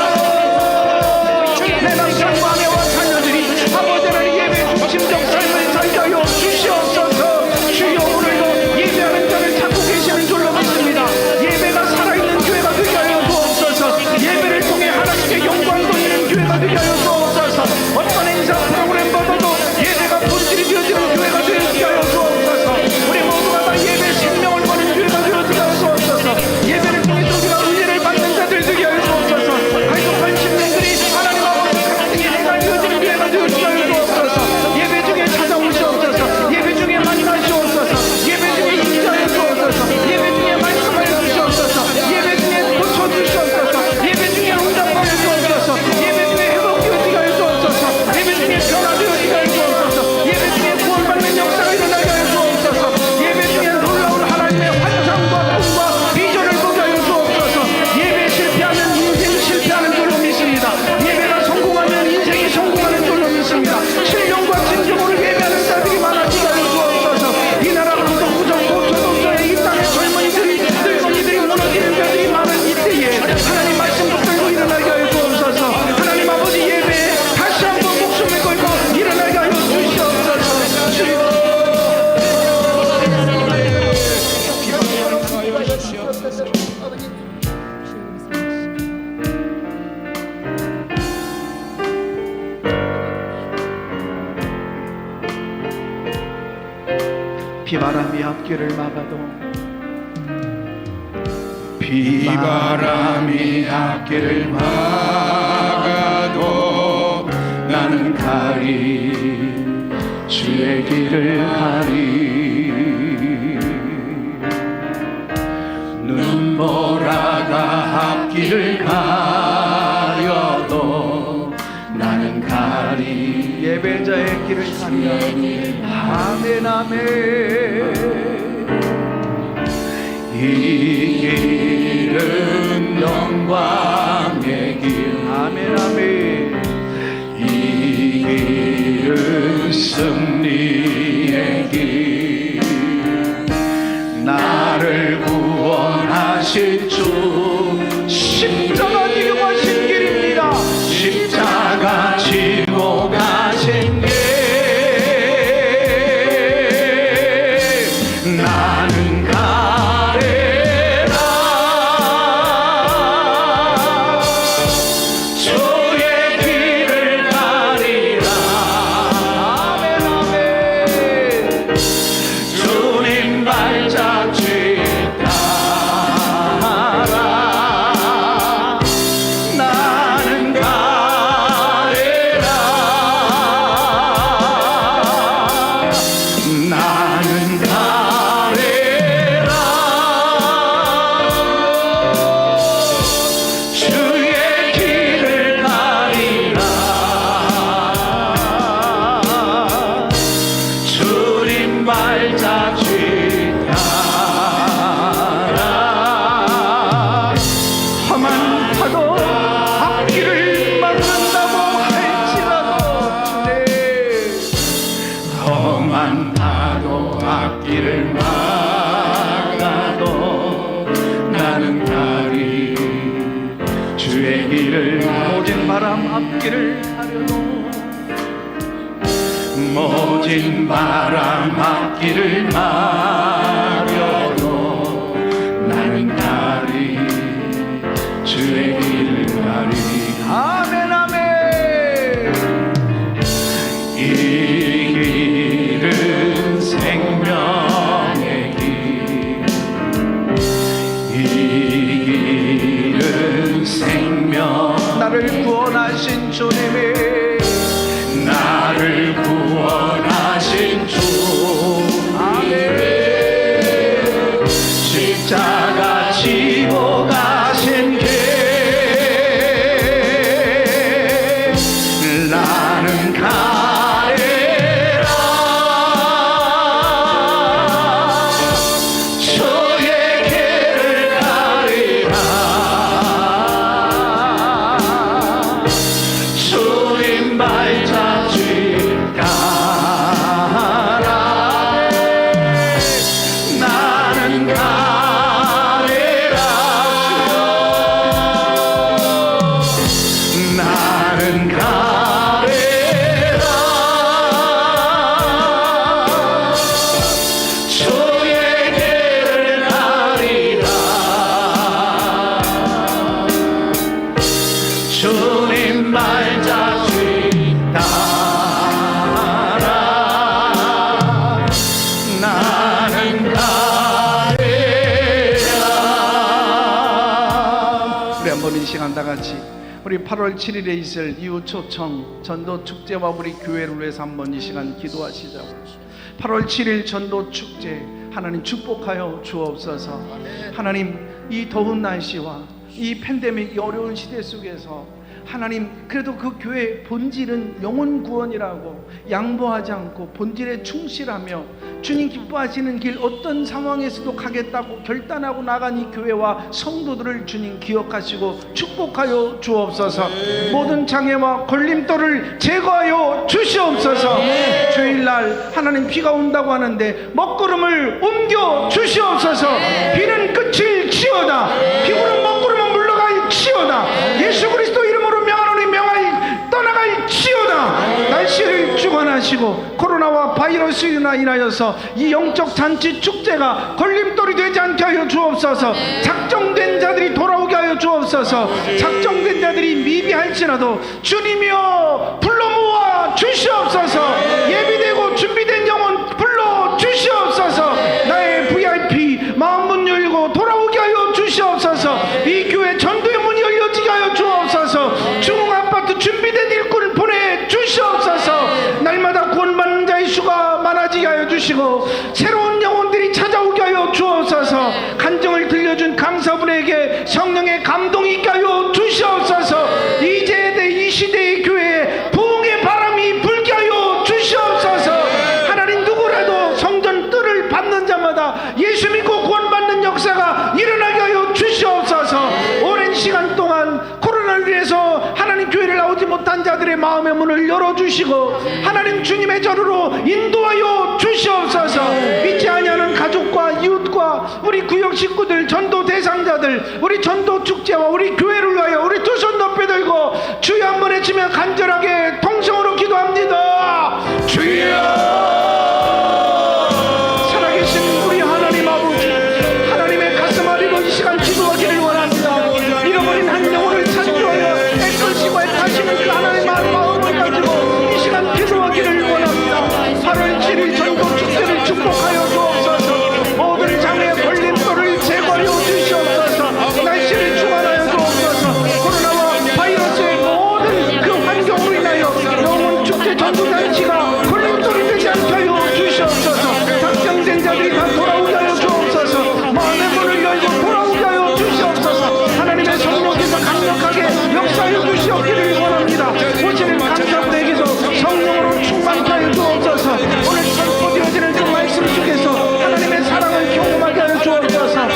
내 남편과 아내와 자녀들이 아버지 하나님 예배 중심적 삶을 살게 하여 주시옵소서. 주여, 오늘도 예배하는 자를 찾고 계시는 줄로 믿습니다. 예배가 살아있는 교회가 되게 하여 주옵소서. 예배를 통해 하나님께 영광 돌리는 교회가 되게 하여 주옵소서. 어떤 행사 프로그램보다도 예배가 본질이 되어지는 교회가 되게 하여 주옵소서. 우리 모두가 다 예배 생명을 거는 교회가 되어지게 하여 주옵소서. 예배를 통해서 우리가 은혜를 받는 자들 되게 하여 주옵소서. 갈급한 심령들이 하나님 아버지 갈등이 해결되어지는 교회가 되어지게 하여 주옵소서. 예배 중에 찾아오시옵소서. 예배 중에 만나시옵소서. 예배 중에 인자하여 주옵소서. 예배 중에 말씀하여 주시옵소서. 예배 중에 고쳐주시옵소서. 예배 중에 응답하여 주옵소서. 예배 중에 회복되어지게 하여 주옵소서. 예배 중에 변화되어지게 하여 주옵소서. 예배 중에 구원받는 역사가 일어나게 하여 주옵소서. 예배 중에 놀라운 하나님의 환상과 꿈과 비전을 보게 하여 주옵소서. 예배 실패하면 인생 실패하는 줄로 믿습니다. 예배가 성공하면 인생이 성공하는 줄로 믿습니다. 신령과 진정으로 예배하는 자들이 많아지게 하여 주옵소서. 이 나라 구석구석 고초동서에 이 땅의 젊은이들이 늙은이들이 무너지는 자들이 많은 이때에 하나님 말씀 붙들고 일어나게 하여 주옵소서. 하나님 아버지, 예배에 다시 한번 목숨을 걸고 일어나게 하여 주시옵소서. 주여, 비바람이 앞길을 막아도, 비바람이 앞길을 막아도 나는 가리, 주의 길을 가리. 눈보라가 앞길을 가려도 나는 가리. 예배자의 길 앞길을 가리라. 아멘 아멘. 이 길은 영광의 길. 아멘 아멘. 이 길은 승리의 길. 나를 구원하실 주 십자가 지고 가신 길입니다. 십자가 지고 가신 길. 나는 가래라. 주의 길을 가리라. 아멘 아멘. 주님 발자취 따라 나는 가래라. 나는 가래라. 주의 길을 가리라. 주님 발자취 따라 험한 파도 앞길을 막는다고 할지라도 험한 파도 앞길을 막아도 나는 가리. 주의 길을 모진 바람 앞길을 가려도 모진 바람 앞길을 막려도 나는 가리. 주의 길을 가리. 아멘 아멘. 이 길은 생명의 길. 이 길은 생명. 나를 구원하신 주님의 나를 구원하신 주. 아멘. 십자가 지고 가신 길. 나는 가래라. 주의 길을 가리라. 주님 발자취 따라 나는 가래라. 나는 가래라. 주의 길을 가리라. 주님 발자취 따라 나는 가래라. 우리 한번 이 시간 다 같이 우리 8월 7일에 있을 이웃초청 전도 축제와 우리 교회를 위해서 한번 이 시간 기도하시자고. 8월 7일 전도 축제 하나님 축복하여 주옵소서. 하나님 이 더운 날씨와 이 팬데믹 어려운 시대 속에서 하나님 그래도 그 교회의 본질은 영혼 구원이라고 양보하지 않고 본질에 충실하며 주님 기뻐하시는 길 어떤 상황에서도 가겠다고 결단하고 나간 이 교회와 성도들을 주님 기억하시고 축복하여 주옵소서. 모든 장애와 걸림돌을 제거하여 주시옵소서. 주일날 하나님 비가 온다고 하는데 먹구름을 옮겨 주시옵소서. 비는 끝을 치어다. 비구름 먹구름은 물러갈지어다. 예수 그리스도 이름으로 명하노니 명하이 떠나갈지어다. 날씨를 주관하시고 코로나와 바이러스로 인하여서 이 영적 잔치 축제가 걸림돌이 되지 않게 하여 주옵소서. 작정된 자들이 돌아오게 하여 주옵소서. 작정된 자들이 미비할지라도 주님이여 불러 모아 주시옵소서. 예비되고 준비된 영혼 불러 주시옵소서. 나의 VIP 마음 문 열고 돌아오게 하여 주시옵소서. 이 교회 전도의 문이 열려지게 하여 주옵소서. 중흥아파트 준비된 일꾼을 보내 주시옵소서. 날마다 구원받는 자의 수가 많아지게 하여 주시고 새로운 영혼들이 찾아오게 하여 주옵소서. 간증을 들려준 강사분에게 성령의 감동이 있게 하여 주시옵소서. 이 시대의 교회에 부흥의 바람이 불게 하여 주시옵소서. 예수 믿고 구원받는 역사가 일어나게 하여 주시옵소서. 오랜 시간 동안 코로나를 위해서 하나님 교회를 나오지 못한 자들의 마음의 문을 열어주시고 하나님 주님의 전으로 인도하여 주시옵소서. 믿지 아니하는 가족과 이웃과 우리 구역 식구들, 전도 대상자들, 우리 전도 축제와 우리 교회를 위하여 우리 두 손 높이 들고 주여 한번 외치며 간절하게 통성으로 기도합니다. 주여, 살아계신 우리 하나님 아버지, 하나님의 가슴 아리고 이 시간 기도하기를 원합니다. 잃어버린 한 영혼을 찾으려 애쓰시고 애타시는 그 하나님의 마음을 가지고 이 시간 기도하기를 원합니다. 8월 7일 전도 축제를 축복하여 주옵소서. 모든 장애의 걸림돌을 제거하여 주시옵소서. 날씨를 충만하여 주옵소서. 코로나와 바이러스의 모든 그 환경으로 인하여 영혼 축제 전도잔치가 걸림돌이 되지 않게 하여 주시옵소서. 당정된 자들이 다 돌아오게 하여 주옵소서. 마음의 문을 열고 돌아오게 하여 주시옵소서. 하나님의 성령께서 강력하게 역사하여 주시옵기를 원합니다. 오시는 감사부에게서 성령으로 충만케 하여 주옵소서. 오늘 선포되어지는 그 말씀 속에서 하나님의 사랑을 경험하게 하여 주옵소서.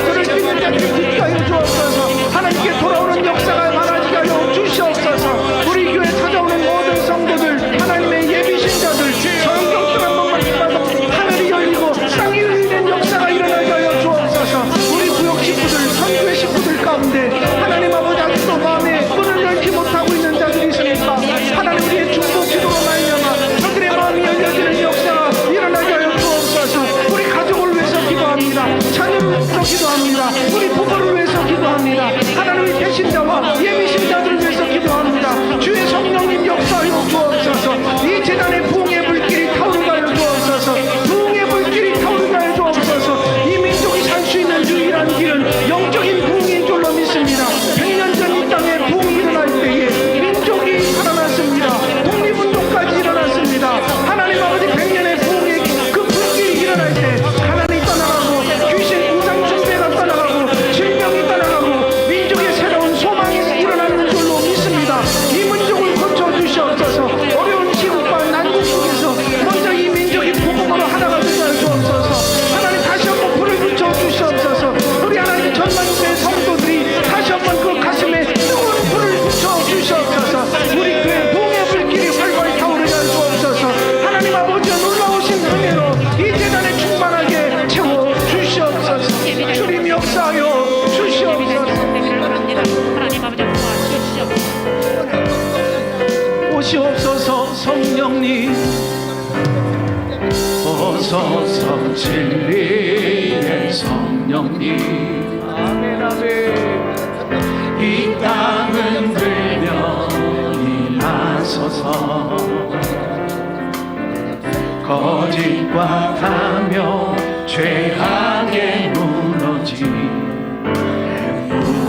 그를 믿는 자들이 듣게 하여 주옵소서. 하나님께 돌아오는 역사가 많아지게 하여 주시옵소서. 우리 교회 찾아오는 모든 성도들, 하나님의 예비신자들, 성경들 한 번만 봐도 하늘이 열리고 땅이 열리는 역사가 일어나게 하여 주옵소서. 우리 구역 식구들, 선교회 식구들 가운데 하나님 아버지 아직도 마음에 문을 열지 못하고 있는 자들이 있으니까 하나님 우리의 중보 기도로 말미암아 저들의 마음이 열려지는 역사가 일어나게 하여 주옵소서. 우리 가족을 위해서 기도합니다. 자녀를 위해서 기도합니다. 우리 부모를 위해서 기도합니다. 하나님의 배신자와 예비신자들을 위해서 기도합니다. 주의 성령님 역사하여 주옵소서. 이 재단의 부흥의 불길이 타오르게 하여 주옵소서. 부흥의 불길이 타오르게 하여 주옵소서. 이 민족이 살 수 있는 유일한 길은 영적인 부흥인 줄로 믿습니다. 100년 전 이 땅에 부흥이 일어날 때에 민족이 살아났습니다. 독립운동까지 일어났습니다. 하나님 아버지 100년의 부흥의 그 불길이 일어날 때 하나님이 떠나가고 귀신 우상 숭배가 떠나가고 질병이 떠나가고 민족의 새로운 소망이 일어나는 줄로 믿습니다. 이 민족을 고쳐주시옵소서. 어려운 시국과 난국 속에서 먼저 이 민족이 복음으로 하나가 되게 하여 주옵소서. 하나님 다시 한번 불을 붙여주시옵소서. 우리 하나님 전만교회 성도들이 다시 한번 그 가슴에 뜨거운 불을 붙여주시옵소서. 우리 교회 부흥의 불길이 활발히 타오르게 하여 주옵소서. 하나님 아버지의 놀라우신 은혜로 이 재단에 충만하게 채워주시옵소서. 주님 역사하여 주시옵소서. 하나님 아버지 도와주시옵소서. 오시옵소서. 성령님 오소서. 진리의 성령님 아멘 아멘. 이 땅은 들며 일하소서. 거짓과 가며 죄악에 무너진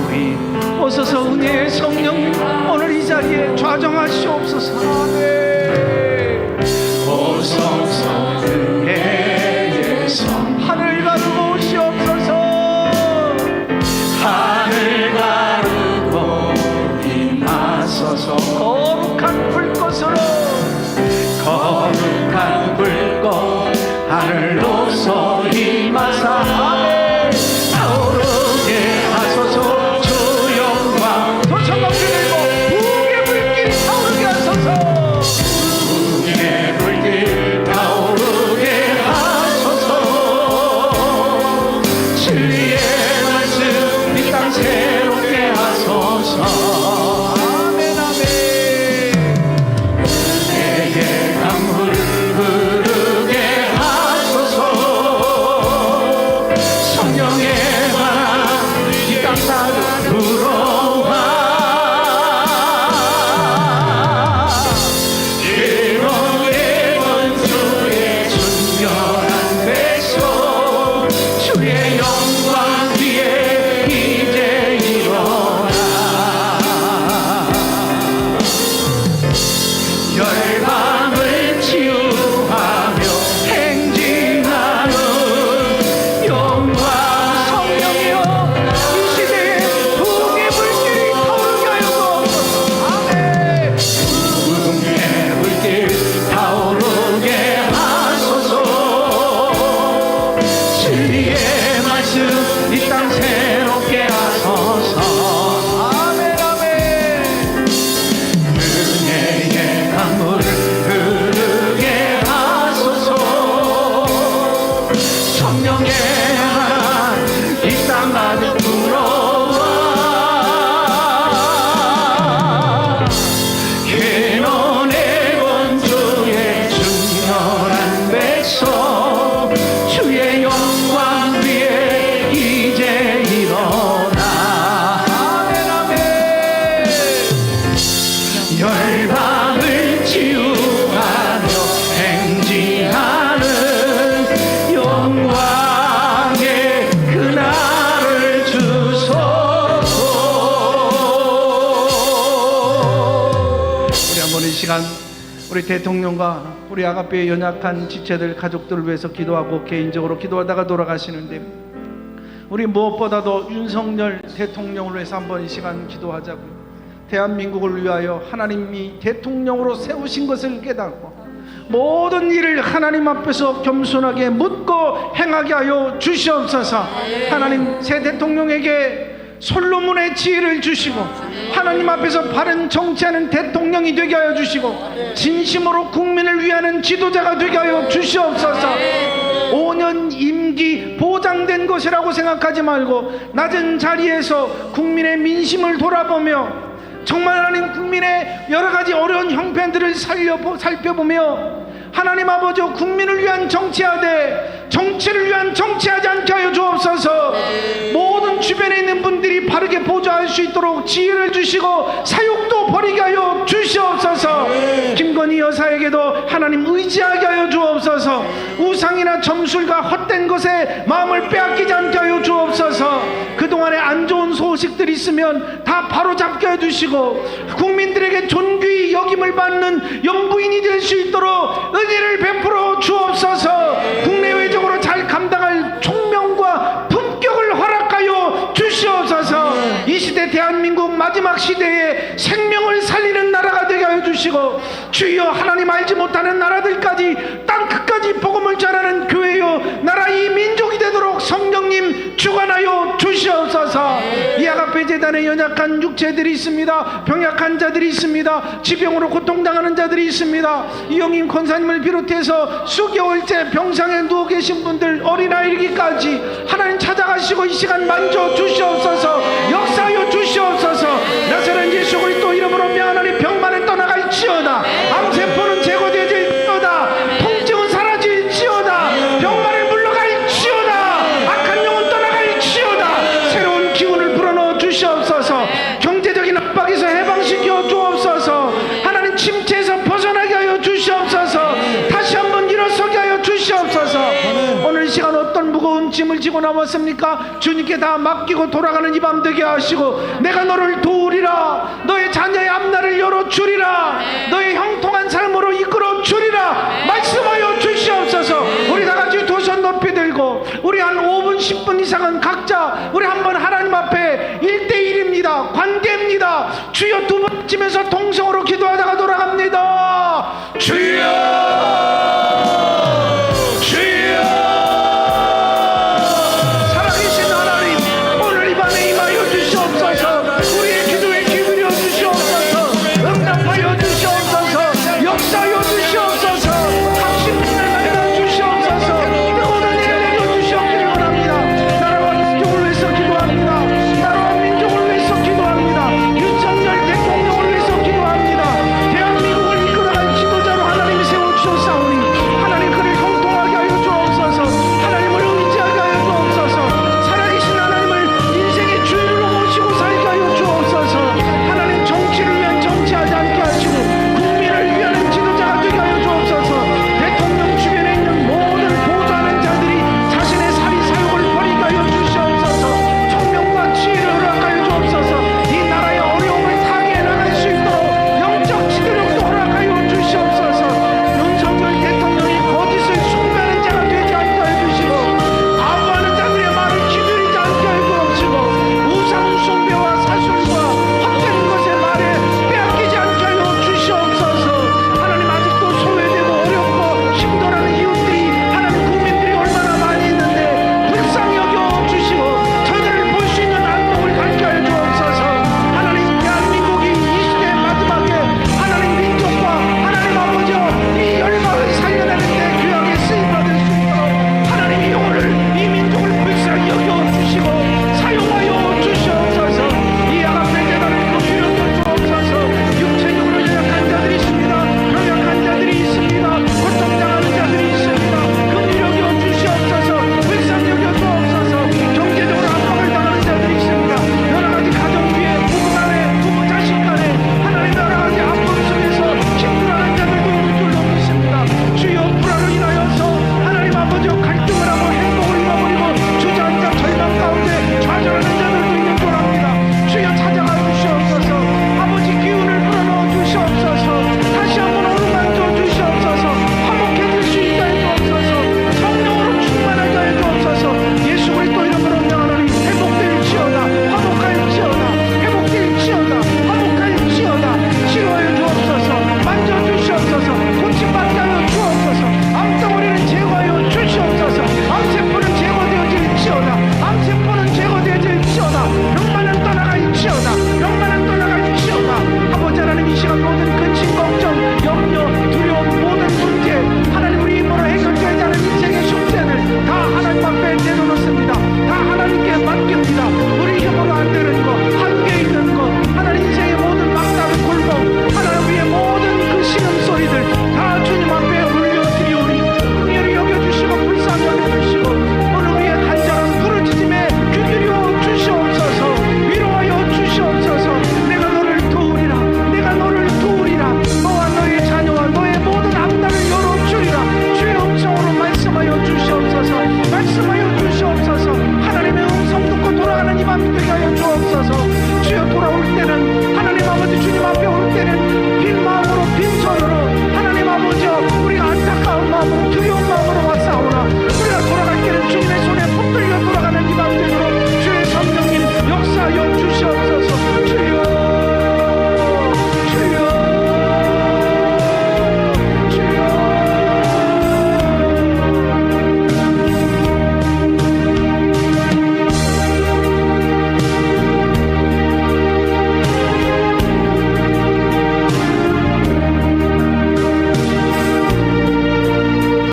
우리 오소서. 은혜의 성령님 오늘 이 자리에 좌정하시옵소서. 아멘. 오소서. 은혜의 성 하늘 가르고 오시옵소서. 하늘 가르고 임하소서. 거룩한 불꽃으로 거룩한 불꽃 하늘로서 임하사 아멘. 타오르게 하소서. 주 영광 도천만 들고 부흥의 불길이 타오르게 하소서. 부흥의 불길 타오르게 하소서. 진리의 말씀 이 땅 새롭게 하소서. 아멘 아멘. 은혜의 강물 흐르게 하소서. 성령의 하나 이 땅 가득 불어와 캐논의 권주의 순결한 백성 주의 영광 위에 이제 일어나 아멘 아멘 열방을 치유하며 행진하는 영광의 그날을 주소서. 우리 한번 이 시간 우리 대통령과 우리 아가페의 연약한 지체들 가족들을 위해서 기도하고 개인적으로 기도하다가 돌아가시는데 우리 무엇보다도 윤석열 대통령을 위해서 한번 이 시간 기도하자고요. 대한민국을 위하여 하나님이 대통령으로 세우신 것을 깨닫고 모든 일을 하나님 앞에서 겸손하게 묻고 행하게 하여 주시옵소서. 하나님 새 대통령에게 솔로몬의 지혜를 주시고 하나님 앞에서 바른 정치하는 대통령이 되게 하여 주시고 진심으로 국민을 위하는 지도자가 되게 하여 주시옵소서. 5년 임기 보장된 것이라고 생각하지 말고 낮은 자리에서 국민의 민심을 돌아보며 정말 하나님 국민의 여러 가지 어려운 형편들을 살펴보며 하나님 아버지 국민을 위한 정치하되 정치를 위한 정치하지 않게 하여 주옵소서. 모든 주변에 있는 분들이 바르게 보좌할 수 있도록 지혜를 주시고 사욕도 버리게 하여 주시옵소서. 김건희 여사에게도 하나님 의지하게 하여 주옵소서. 우상이나 점술과 헛된 것에 마음을 빼앗기지 않게 하여 주옵소서. 그동안에 안 좋은 소식들이 있으면 다 바로잡게 해주시고 국민들에게 존귀히 여김을 받는 영부인이 될 수 있도록 은혜를 베풀어 주옵소서. 국내외적으로 잘 감당할 총명과 품격을 허락하여 주시옵소서. 이 시대 대한민국 마지막 시대에 생명을 살리는 나라가 되게 하여 주시고 주여 하나님 알지 못하는 나라들까지 땅 끝까지 복음을 전하는 교회요 나라 이 민족이 되도록 성령님 주관하여 주시옵소서. 이 아가페 재단에 연약한 육체들이 있습니다. 병약한 자들이 있습니다. 지병으로 고통당하는 자들이 있습니다. 이영임 권사님을 비롯해서 수개월째 병상에 누워 계신 분들 어린아이 이르기까지 하나님 찾아가시고 이 시간 만져 주시옵소서. 역사하여 주시옵소서. 나사렛 예수 그리스도 이름으로 명하노니 병만은 떠나갈지어다. 암세포는 제거되질지어다. 통증은 사라질지어다. 병만은 물러갈지어다. 악한 영은 떠나갈지어다. 새로운 기운을 불어넣어 주시옵소서. 경제적인 압박에서 해방시켜 주옵소서. 하나님 침체에서 벗어나게 하여 주시옵소서. 다시 한번 일어서게 하여 주시옵소서. 오늘 시간 어떤 무거운 짐을 지고 나왔습니까? 주님께 다 맡기고 돌아가는 이 밤 되게 하시고 내가 너를 도우리라. 너의 자녀의 앞날을 열어주리라. 너의 형통한 삶으로 이끌어 주리라. 말씀하여 주시옵소서. 우리 다 같이 두 손 높이 들고 우리 한 5분 10분 이상은 각자